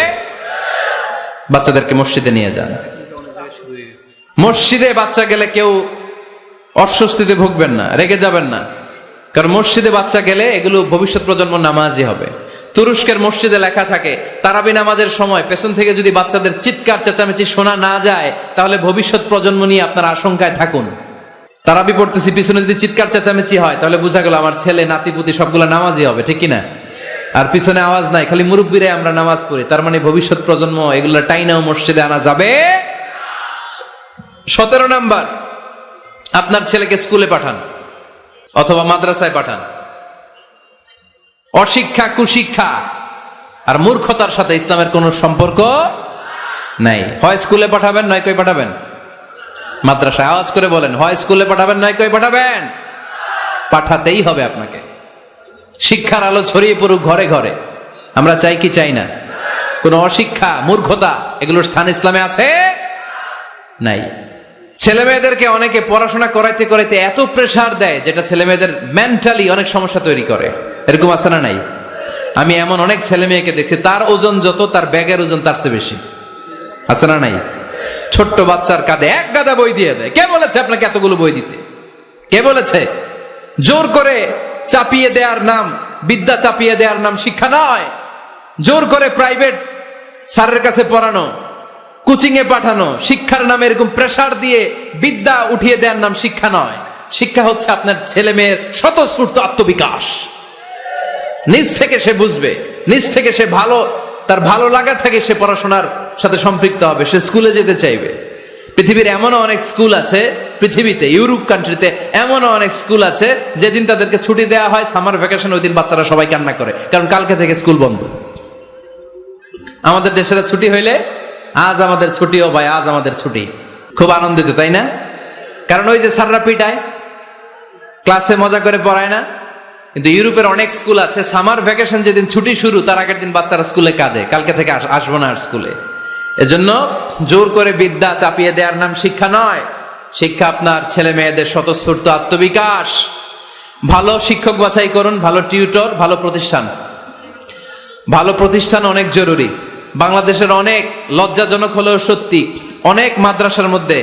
বাচ্চাদেরকে মসজিদে নিয়ে যান। মসজিদে বাচ্চা গেলে কেউ অস্বস্তিতে ভুগবেন না, রেগে যাবেন না, কারণ মসজিদে বাচ্চা গেলে এগুলো ভবিষ্যৎ প্রজন্ম নামাজি হবে। তুরস্কের মসজিদে লেখা থাকে, তারাবি নামাজের সময় পেছন থেকে যদি বাচ্চাদের চিৎকার চেঁচামেচি শোনা না যায়, তাহলে ভবিষ্যৎ প্রজন্ম নিয়ে আপনার আশঙ্কায় থাকুন। তারাবি পড়তেছি, পিছনে যদি চিৎকার চেঁচামেচি হয়, তাহলে বোঝা গেল আমার ছেলে নাতিপুতি সবগুলো নামাজি হবে, ঠিক কিনা? আর পিছনে আওয়াজ নাই, খালি মুরব্বীরে আমরা নামাজ পড়ি, তার মানে ভবিষ্যৎ প্রজন্ম এগুলো টাইনাও মসজিদে আনা যাবে। 17 নাম্বার, আপনার ছেলেকে স্কুলে পাঠান অথবা মাদ্রাসায় পাঠান। অশিক্ষা, কুশিক্ষা আর মূর্খতার সাথে ইসলামের কোনো সম্পর্ক নাই। হয় স্কুলে পাঠাবেন, নয় কই পাঠাবেন মাদ্রাসায়। আওয়াজ করে বলেন, হয় স্কুলে পাঠাবেন, নয় কই পাঠাবেন। পাঠাতেই হবে আপনাকে। শিক্ষার আলো ছড়িয়ে পড়ুক ঘরে ঘরে, আমরা চাই কি চাই না? কোন অশিক্ষা, মূর্খতা এগুলোর স্থান ইসলামে আছে? নাই। ছেলে মেয়েদেরকে অনেকে পড়াশোনা করাইতে করাইতে এত প্রেসার দেয়, যেটা ছেলে মেয়েদের মেন্টালি অনেক সমস্যা তৈরি করে। এরকম আছে না নাই? আমি এমন অনেক ছেলে মেয়েকে দেখছি, তার ওজন যত, তার ব্যাগের ওজন তার চেয়ে বেশি। আছে না নাই? ছোট্ট বাচ্চার কাঁধে এক গাদা বই দিয়ে দেয়। কে বলেছে আপনাকে এতগুলো বই দিতে? কে বলেছে? জোর করে চাপিয়ে দেওয়ার নাম, বিদ্যা চাপিয়ে দেওয়ার নাম শিক্ষা নয়। জোর করে প্রাইভেট স্যারের কাছে পড়ানো, কোচিং এ পাঠানো, শিক্ষার নামে এরকম প্রেসার দিয়ে বিদ্যা উঠিয়ে দেওয়ার নাম শিক্ষা নয়। শিক্ষা হচ্ছে আপনার ছেলে মেয়ের স্বতঃস্ফূর্ত আত্মবিকাশ। নিজ থেকে সে বুঝবে, নিজ থেকে সে তার ভালো লাগা থেকে সে পড়াশোনার সাথে সম্পৃক্ত হবে, সে স্কুলে যেতে চাইবে। পৃথিবীর এমনও অনেক স্কুল আছে, পৃথিবীতে ইউরোপ কান্ট্রিতে এমনও অনেক স্কুল আছে, যেদিন তাদেরকে ছুটি দেওয়া হয় সামার ভ্যাকেশন, ওই দিন বাচ্চারা সবাই কান্না করে, কারণ কালকে থেকে স্কুল বন্ধ। আমাদের দেশের ছুটি হইলে আজ আমাদের ছুটি, ও ভাই আজ আমাদের ছুটি, খুব আনন্দিত, তাই না? কারণ ওই যে স্যাররা পিটায়, ক্লাসে মজা করে পড়ায় না, কিন্তু ইউরোপের অনেক স্কুল আছে, সামার ভ্যাকেশন যেদিন ছুটি শুরু তার আগের দিন বাচ্চারা স্কুলে কাঁদে, কালকে থেকে আসবো না আর স্কুলে। এজন্য জোর করে বিদ্যা চাপিয়ে দেওয়ার নাম শিক্ষা নয়। শিক্ষা আপনার ছেলে মেয়েদের স্বতঃস্ফূর্ত আত্মবিকাশ। ভালো শিক্ষক বাছাই করুন, ভালো টিউটর, ভালো প্রতিষ্ঠান। ভালো প্রতিষ্ঠান অনেক জরুরি। বাংলাদেশের অনেক লজ্জাজনক হলেও সত্যি, অনেক মাদ্রাসার মধ্যে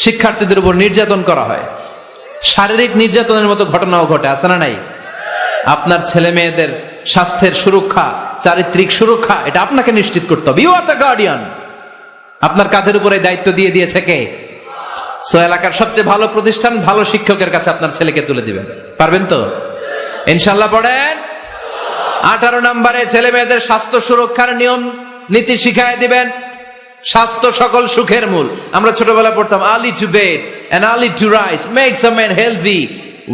শিক্ষার্থীদের উপর নির্যাতন করা হয়, শারীরিক নির্যাতনের মতো ঘটনাও ঘটে, আছে না নাই? আপনার ছেলে মেয়েদের স্বাস্থ্যের সুরক্ষা, চারিত্রিক সুরক্ষা, এটা আপনাকে নিশ্চিত করতে হবে। You are the guardian. আপনার কাঁধের উপরে দায়িত্ব দিয়ে দিয়েছে কে? সো এলাকার সবচেয়ে ভালো প্রতিষ্ঠান, ভালো শিক্ষকের কাছে আপনার ছেলেকে তুলে দিবেন। পারবেন তো? ইনশাল্লাহ। পড়েন। 18 নম্বরে ছেলে মেয়েদের স্বাস্থ্য সুরক্ষার নিয়ম নীতি শিখায় দিবেন। স্বাস্থ্য সকল সুখের মূল। আমরা ছোটবেলায় পড়তাম early to bed and early to rise makes a man healthy,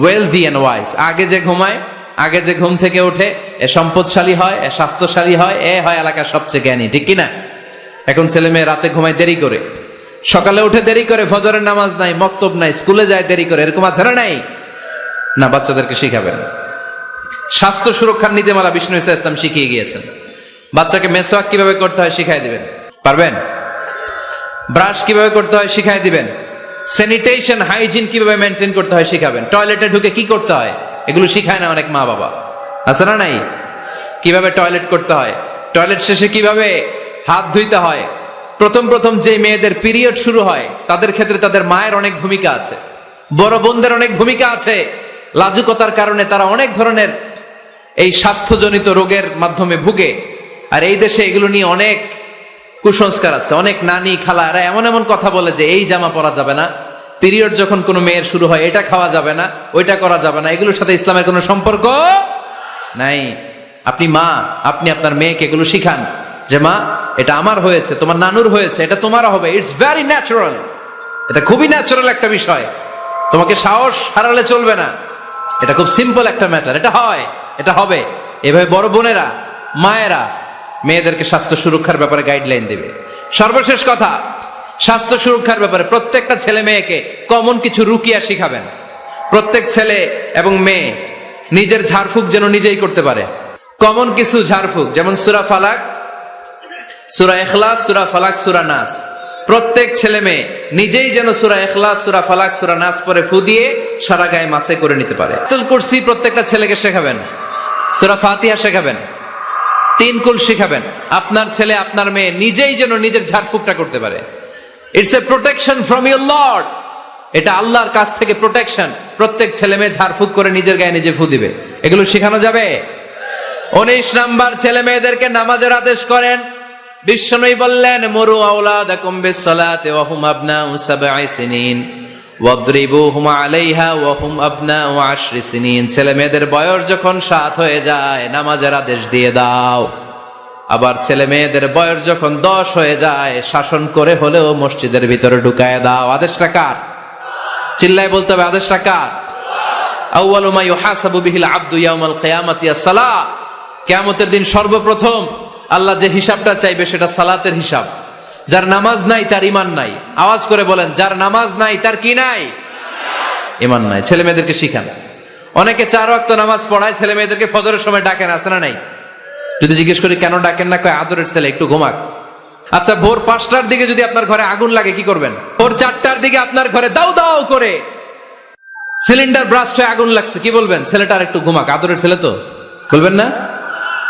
wealthy and wise. আগে যে ঘুমায়, আগে যে ঘুম থেকে ওঠে, এ সম্পদশালী হয়, এ স্বাস্থ্যশালী হয়, এ হয় এলাকার সবচেয়ে জ্ঞানী, ঠিক কিনা? এখন ছেলে মেয়ে রাতে ঘুমায় দেরি করে, সকালে উঠে দেরি করে, ফজরের নামাজ নাই, মক্তব নাই, স্কুলে যায় দেরি করে, এরকম আছে না নাই? না, বাচ্চাদেরকে শিখাবেন। স্বাস্থ্য সুরক্ষার নীতিমালা বিষ্ণু ঈসা ইসলাম শিখিয়ে গিয়েছেন। বাচ্চাকে মেসওয়াক কিভাবে করতে হয় শিখাই দিবেন। পারবেন? ব্রাশ কিভাবে করতে হয় শিখাই দিবেন। স্যানিটেশন, হাইজিন কিভাবে মেনটেন করতে হয় শিখাবেন। টয়লেটে ঢুকে কি করতে হয় এগুলো শিখায় না অনেক মা বাবা, আছে না নাই? কিভাবে টয়লেট করতে হয়, টয়লেট শেষে কিভাবে হাত ধুইতে হয়। প্রথম যে মেয়েদের পিরিয়ড শুরু হয় তাদের ক্ষেত্রে তাদের মায়ের অনেক ভূমিকা আছে, বড় বোনদের অনেক ভূমিকা আছে। লাজুকতার কারণে তারা অনেক ধরনের এই স্বাস্থ্যজনিত রোগের মাধ্যমে ভুগে। আর এই দেশে এগুলো নিয়ে অনেক কুসংস্কার আছে। অনেক নানি খালা এরা এমন এমন কথা বলে যে এই জামা পরা যাবে না, পিরিয়ড যখন কোনো মেয়ের শুরু হয় এটা খাওয়া যাবে না, ওইটা করা যাবে না। এগুলোর সাথে ইসলামের কোনো সম্পর্ক নাই। আপনি মা, আপনি আপনার মেয়েকে এগুলো শিখান যে মা এটা আমার হয়েছে, তোমার নানুর হয়েছে, এটা তোমারও হবে। ইটস ভেরি ন্যাচারাল, এটা খুবই ন্যাচারাল একটা বিষয়। তোমাকে সাহস হারালে চলবে না, এটা খুব সিম্পল একটা ম্যাটার, এটা হয়, এটা হবে। এভাবে বড় বোনেরা, মায়েরা মেয়েদেরকে স্বাস্থ্য সুরক্ষার ব্যাপারে গাইডলাইন দেবে। সর্বশেষ কথা, স্বাস্থ্য সুরক্ষার ব্যাপারে প্রত্যেকটা ছেলে মেয়েকে কমন কিছু রুকিয়া শিখাবেন। প্রত্যেক ছেলে এবং মেয়ে নিজের ঝাড়ফুঁক যেন নিজেই করতে পারে। কমন কিছু ঝাড়ফুঁক, যেমন সূরা ফালাক, সূরা ইখলাস, সূরা ফালাক, সূরা নাস। প্রত্যেক ছেলে মেয়ে নিজেই যেন সূরা ইখলাস, সূরা ফালাক, সূরা নাস পরে ফু দিয়ে সারা গায়ে মাসে করে নিতে পারে। আয়াতুল কুরসি প্রত্যেকটা ছেলেকে শেখাবেন, সূরা ফাতিহা শেখাবেন, 3 কুল শেখাবেন। আপনার ছেলে আপনার মেয়ে নিজেই যেন নিজের ঝাড়ফুঁকটা করতে পারে। It's a protection from your Lord. এটা আল্লাহর কাছ থেকে প্রোটেকশন। প্রত্যেক ছেলে মেয়ে ঝাড়ফুঁক করে নিজের গায়ে নিজে ফু দিবে। এগুলো শেখানো যাবে। 19 নাম্বার, ছেলে মেয়েদেরকে নামাজের আদেশ করেন। বিশ্বনবী বললেন মুরু আওলাদাকুম বিসসালাতি ওয়া হুম আবনাউ 7 সিনিন ওয়াদরিবুহুম আলাইহা ওয়া হুম আবনাউ 10 সিনিন। ছেলে মেয়েদের বয়স যখন 7 হয়ে যায় নামাজের আদেশ দিয়ে দাও। আবার ছেলে মেয়েদের বয়স যখন 10 হয়ে যায় শাসন করে হলেও মসজিদের ভিতরে ঢুকায় দাও। আদেশটা কার? চিল্লায় বলতে হবে, আদেশটা কার? আউয়ালু মা ইউহাসাবু বিহিল আবদু ইয়াউমাল কিয়ামাতি আস-সালাহ। কিয়ামতের দিন সর্বপ্রথম আল্লাহ যে হিসাবটা চাইবে সেটা সালাতের হিসাব। যার নামাজ নাই তার ঈমান নাই। আওয়াজ করে বলেন, যার নামাজ নাই তার কি নাই? ঈমান নাই। ছেলে মেয়েদেরকে শিখান। অনেকে 4 ওয়াক্ত নামাজ পড়ায়, ছেলে মেয়েদেরকে ফজরের সময় ডাকেন, আছে না নাই? যদি জিজ্ঞেস করি কেন ডাকেন না, কয় আদরের ছেলে, একটু ঘুমাক। আচ্ছা, ভোর 5টার দিকে যদি আপনার ঘরে আগুন লাগে কি করবেন? ভোর 4টার দিকে আপনার ঘরে দাউ দাউ করে সিলিন্ডার ব্রাস্ট হয়ে আগুন লাগছে, কি বলবেন? ছেলেটা আর একটু ঘুমাক, আদরের ছেলে তো, বলবেন না?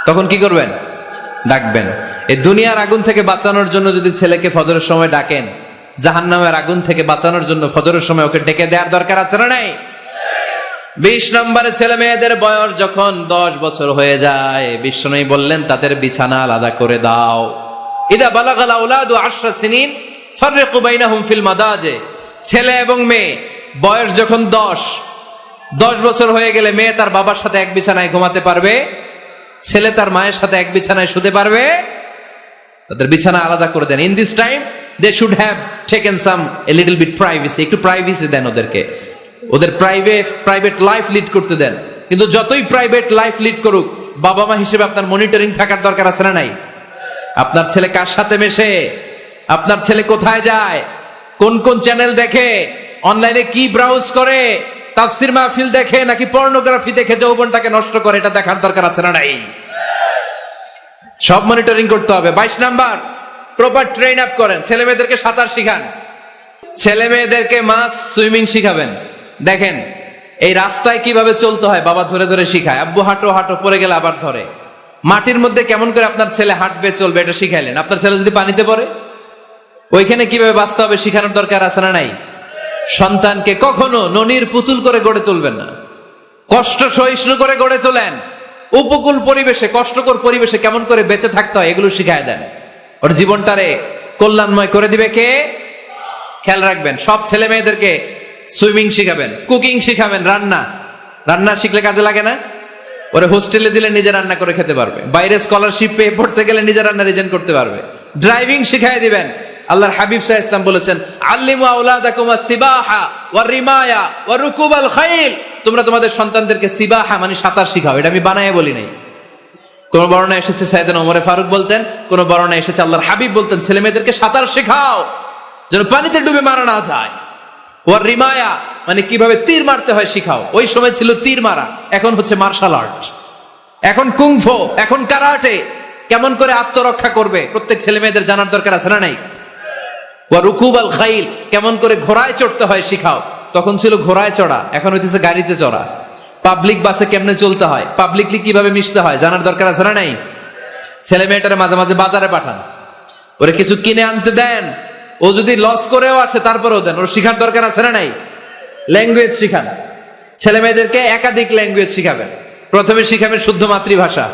তখন কি করবেন? ডাকবেন। এই দুনিয়ার আগুন থেকে বাঁচানোর জন্য যদি ছেলেকে ফজরের সময় ডাকেন, জাহান্নামের আগুন থেকে বাঁচানোর জন্য ফজরের সময় ওকে ডেকে দেওয়ার দরকার আছে না নাই? 20 নম্বরে, ছেলে মেয়েদের বয়স যখন 10 বছর হয়ে যায় বিশ্বনবী বললেন তাদের বিছানা আলাদা করে দাও। ইদা বালাগাল আওলাদু 10 সিনিন ফাররিকু বাইনাহুম ফিল মাদাজি। ছেলে এবং মেয়ে বয়স যখন 10 বছর হয়ে গেলে মেয়ে তার বাবার সাথে এক বিছানায় ঘুমাতে পারবে, ছেলে তার মায়ের সাথে এক বিছানায় শুতে পারবে। তাদের বিছানা আলাদা করে দেন। In this time they should have taken some a little bit privacy. একটু প্রাইভেসি দেন ওদেরকে, ওদের প্রাইভেট লাইফ লিড করতে দেন। কিন্তু যতই প্রাইভেট লাইফ লিড করুক, বাবা মা হিসেবে আপনার মনিটরিং থাকার দরকার আছে না নাই? আপনার ছেলে কার সাথে মেশে, আপনার ছেলে কোথায় যায়, কোন কোন চ্যানেল দেখে, অনলাইনে কি ব্রাউজ করে, তাফসির মাহফিল দেখে নাকি পর্নোগ্রাফি দেখে যৌবনটাকে নষ্ট করে, এটা দেখার দরকার আছে না নাই? সব মনিটরিং করতে হবে। 22 নাম্বার, প্রপার ট্রেন আপ করেন, ছেলে মেয়েদেরকে সাঁতার শিখান, ছেলে মেয়েদেরকে মাস্ট সুইমিং শিখাবেন। দেখেন এই রাস্তায় কিভাবে চলতে হয় বাবা ধরে ধরে শিখায়, আব্বু হাঁটো হাঁটো, পড়ে গেলে আবার ধরে। মাটির মধ্যে কেমন করে আপনার ছেলে হাঁটবে চলবে এটা শিখাইলেন। আপনার ছেলে যদি পানিতে পড়ে, ওইখানে কিভাবে বাঁচতে হবে শিখানোর দরকার আছে না নাই? সন্তানকে কখনো ননির পুতুল করে গড়ে তুলবেন না, কষ্ট সহিষ্ণু করে গড়ে তোলেন। উপকূল পরিবেশে, কষ্টকর পরিবেশে কেমন করে বেঁচে থাকতে হয় এগুলো শিখায় দেন। ওর জীবনটারে কল্যাণময় করে দিবে কে? খেয়াল রাখবেন। সব ছেলে মেয়েদেরকে সুইমিং শিখাবেন, কুকিং শিখাবেন, রান্না শিখলে কাজে লাগে না? ওরে হোস্টেলে দিলে নিজে রান্না করে খেতে পারবে, বাইরে স্কলারশিপ পেয়ে পড়তে গেলে নিজে রান্না রিজেন করতে পারবে। ড্রাইভিং শিখাই দিবেন। আল্লাহর হাবিব সাল্লাল্লাহু আলাইহি ওয়াসাল্লাম বলেছেন, আল্লিমু আওলাদাকুম আস-সিবাহা ওয়া রিমায়া ওয়া রুকুবাল খাইল। তোমরা তোমাদের সন্তানদেরকে সিবাহা মানে সাঁতার শিখাও। এটা আমি বানায়ে বলি নাই। কোন বর্ণনায় এসেছে সাইয়েদনা ওমর ফারুক বলতেন, কোন বর্ণনায় এসেছে আল্লাহর হাবিব বলতেন, ছেলে মেয়েদেরকে সাঁতার শেখাও যেন পানিতে ডুবে মারা না যায়। ওয়া রিমায়া মানে কিভাবে তীর মারতে হয় শিখাও। ওই সময় ছিল তীর মারা, এখন হচ্ছে মার্শাল আর্ট, এখন কুংফু, এখন কারাটে। কেমন করে আত্মরক্ষা করবে প্রত্যেক ছেলে মেয়েদের জানার দরকার আছে না নাই? ওয়া রুকুবাল খাইল, কেমন করে ঘোড়ায় চড়তে হয় শিখাও। তখন ছিল ঘোড়ায় চড়া, এখন হইতেছে গাড়িতে চড়া। পাবলিক বাসে কেমনে চলতে হয়, পাবলিকলি কিভাবে মিশতে হয় জানার দরকার আছে না নাই? ছেলে মেয়েটারে মাঝে মাঝে বাজারে পাঠান, ওরে কিছু কিনে আনতে দেন। ও যদি লস করেও আসে তারপরেও দেন, ওর শিখার দরকার আছে না নাই? ল্যাঙ্গুয়েজ শিখান, ছেলে মেয়েদেরকে একাধিক ল্যাঙ্গুয়েজ শিখাবেন। প্রথমে শিখাবেন শুদ্ধ মাতৃভাষা,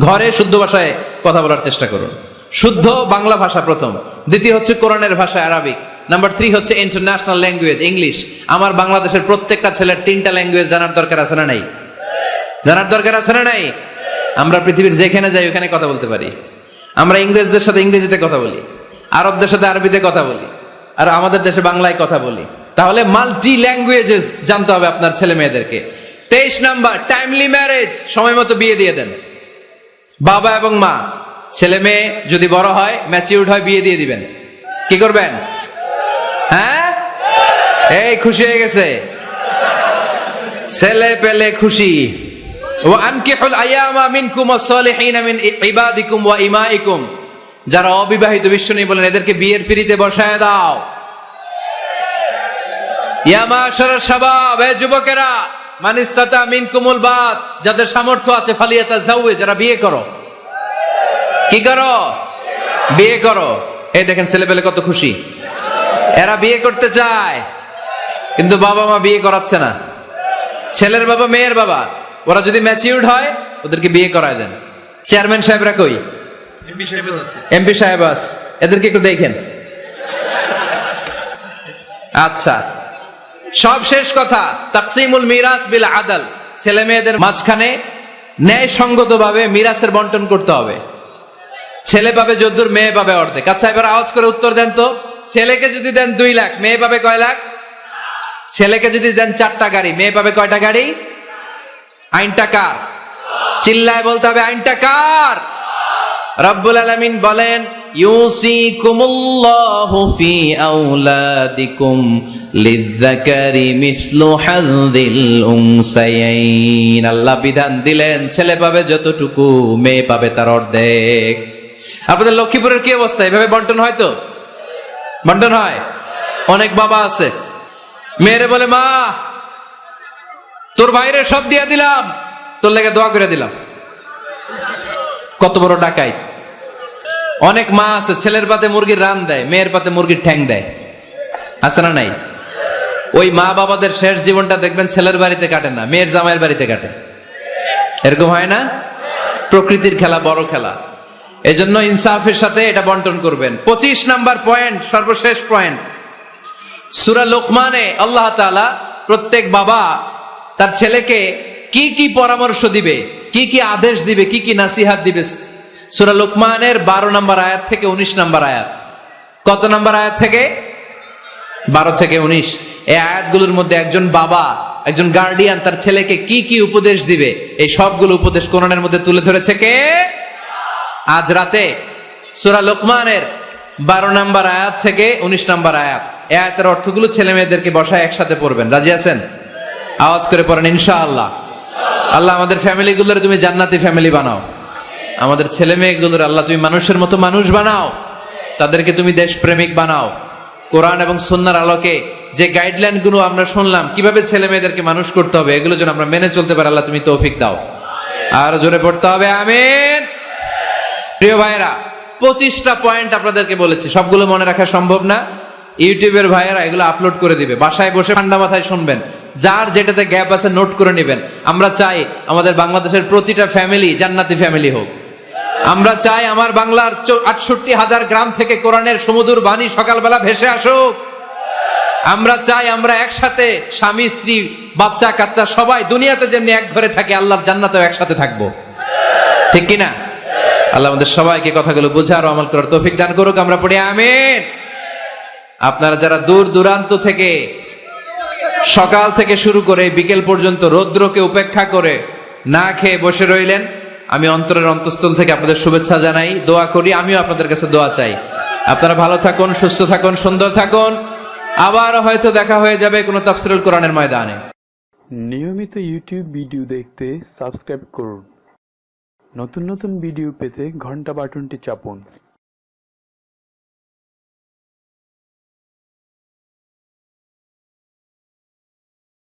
ঘরে শুদ্ধ ভাষায় কথা বলার চেষ্টা করুন। শুদ্ধ বাংলা ভাষা প্রথম, দ্বিতীয় হচ্ছে কোরআনের ভাষা আরবিক, নাম্বার 3 হচ্ছে ইন্টারন্যাশনাল ল্যাঙ্গুয়েজ ইংলিশ। আমার বাংলাদেশের প্রত্যেকটা ছেলের 3টা ল্যাঙ্গুয়েজ জানার দরকার আছে না নাই? জানার দরকার আছে না নাই? আমরা পৃথিবীর যেখানে যাই ওখানে কথা বলতে পারি। আমরা ইংরেজদের সাথে ইংরেজিতে কথা বলি, আরবদের সাথে আরবিতে কথা বলি, আর আমাদের দেশে বাংলায় কথা বলি। তাহলে মাল্টি ল্যাঙ্গুয়েজেস জানতে হবে আপনার ছেলে মেয়েদেরকে। 23 নাম্বার, টাইমলি ম্যারেজ, সময় মতো বিয়ে দিয়ে দেন। বাবা এবং মা, ছেলে মেয়ে যদি বড় হয়, ম্যাচিউরড হয়, বিয়ে দিয়ে দিবেন। কি করবেন? হ্যাঁ, এই খুশি হয়ে গেছে, ছেলে পেলে খুশি। ওয়া আনকিহুল আয়ামা মিনকুম ওয়াস-সালিহিনা মিন ইবাদিকুম ওয়া ইমাইকুম, যারা অবিবাহিত বিশ্বনবী বলেন এদেরকে বিয়ের পিঁড়িতে বসায় দাও। ইয়া মাশারাশ শাবাব, এই যুবকেরা, মান ইসতাতা মিনকুমুল বাত, যাদের সামর্থ্য আছে, ফালিয়াতাযাওয়াজ, যারা বিয়ে করো। কি করো? বিয়ে করো। এই দেখেন ছেলে পেলে কত খুশি, এরা বিয়ে করতে চায় কিন্তু বাবা মা বিয়ে করাচ্ছে না। ছেলের বাবা মেয়ের বাবা, ওরা যদি ম্যাচিউরড হয় ওদেরকে বিয়ে করায় দেন। চেয়ারম্যান সাহেবরা কই? এমপি সাহেব আস, এদেরকে একটু দেখেন। আচ্ছা, সব শেষ কথা, তাকসিমুল মিরাস বিল আদল, ছেলে মেয়েদের মাঝখানে ন্যায়সঙ্গত ভাবে মিরাসের বন্টন করতে হবে। ছেলে পাবে যদ্দুর, মেয়ে পাবে অর্ধেক। আচ্ছা এবার আওয়াজ করে উত্তর দেন তো, ছেলেকে যদি দেন 2 লাখ, মেয়ে পাবে কয় লাখ? ছেলেকে যদি দেন 4টা গাড়ি, মেয়ে পাবে কয়টা গাড়ি? আইনটা কার? চিল্লায় বলতে হবে, আইনটা কার? রব্বুল আলামিন বলেন, ইউসিকুমুল্লাহু ফি আওলাদিকুম লিযযাকারি মিসলু হাযযিল উনসায়াইন। আল্লাহ বিধান দিলেন ছেলে পাবে যতটুকু, মেয়ে পাবে তার অর্ধেক। আপনাদের লক্ষ্মীপুরের কি অবস্থা? এভাবে বন্টন হয় তো? বন্টন হয়? অনেক বাবা আছে, মেয়েরে বলে, মা তোর ভাইরে সব দিয়া দিলাম, তোর লেগে দোয়া করে দিলাম। কত বড় ডাকাই! অনেক মা আছে ছেলের পাতে মুরগির রান দেয়, মেয়ের পাতে মুরগির ঠ্যাং দেয়, আছে না নাই? ওই মা বাবাদের শেষ জীবনটা দেখবেন ছেলের বাড়িতে কাটে না, মেয়ের জামাইয়ের বাড়িতে কাটে। এরকম হয় না? প্রকৃতির খেলা বড় খেলা, এজন্য ইনসাফের সাথে এটা বন্টন করবেন। 25 নাম্বার পয়েন্ট, সর্বশেষ পয়েন্ট, সূরা লোকমানে আল্লাহ তাআলা প্রত্যেক বাবা তার ছেলেকে কি কি পরামর্শ দিবে, কি কি আদেশ দিবে, কি কি নাসিহাত দিবে, সূরা লোকমানের 12 নম্বর আয়াত থেকে 19 নম্বর আয়াত। কত নম্বর আয়াত থেকে? 12 থেকে 19। এই আয়াতগুলোর মধ্যে একজন বাবা, একজন গার্ডিয়ান তার ছেলেকে কি কি উপদেশ দিবে, এই সবগুলো উপদেশ কোরআনের মধ্যে তুলে ধরেছে কে? আজ রাতে সূরা লোকমানের 12 নম্বর আয়াত থেকে 19 নম্বর আয়াত, এই আয়াতের অর্থগুলো ছেলে মেয়েদেরকে বসায় একসাথে পড়বেন। রাজি আছেন? আওয়াজ করে পড়েন ইনশাআল্লাহ। আল্লাহ আমাদের ফ্যামিলি গুলোর তুমি জান্নাতি ফ্যামিলি বানাও, আমাদের ছেলে মেয়েগুলোর আল্লাহ তুমি মানুষের মতো মানুষ বানাও, তাদেরকে তুমি দেশপ্রেমিক বানাও। কোরআন এবং সুন্নাহর আলোকে যে গাইডলাইন গুলো আমরা শুনলাম কিভাবে ছেলে মেয়েদেরকে মানুষ করতে হবে, এগুলো যেন আমরা মেনে চলতে পারি, আল্লাহ তুমি তৌফিক দাও। আর জোরে পড়তে হবে আমিন। প্রিয় ভাইরা, 25টা পয়েন্ট আপনাদেরকে বলেছি, সবগুলো মনে রাখা সম্ভব না। ইউটিউবের ভাইয়েরা এগুলো আপলোড করে দিবে, বাসায় বসে ঠান্ডা মাথায় শুনবেন, যার যেটাতে গ্যাপ আছে নোট করে নেবেন। আমরা চাই আমাদের বাংলাদেশের প্রতিটা ফ্যামিলি জান্নাতি ফ্যামিলি হোক। আমরা চাই আমার বাংলার 68,000 গ্রাম থেকে কোরআনের সুমধুর বাণী সকালবেলা ভেসে আসুক। আমরা চাই আমরা একসাথে স্বামী স্ত্রী বাচ্চা কাচ্চা সবাই দুনিয়াতে যেমনি এক ঘরে থাকে, আল্লাহর জান্নাতেও একসাথে থাকবো, ঠিক কিনা? আল্লাহ আমাদের সবাইকে কথাগুলো বোঝার ও আমল করার তৌফিক দান করুক। আমরা পড়ি আমিন। আপনারা যারা দূর দূরান্ত থেকে সকাল থেকে শুরু করে বিকেল পর্যন্ত রৌদ্রকে উপেক্ষা করে না খেয়ে বসে রইলেন, আমি অন্তরের অন্তঃস্থল থেকে আপনাদের শুভেচ্ছা জানাই, দোয়া করি, আমিও আপনাদের কাছে দোয়া চাই। আপনারা ভালো থাকুন, সুস্থ থাকুন, সুন্দর থাকুন। আবার হয়তো দেখা হয়ে যাবে কোনো তাফসীরুল কোরআনের ময়দানে। নিয়মিত ইউটিউব ভিডিও দেখতে সাবস্ক্রাইব করুন। নতুন নতুন ভিডিও পেতে ঘন্টা বাটনটি চাপুন।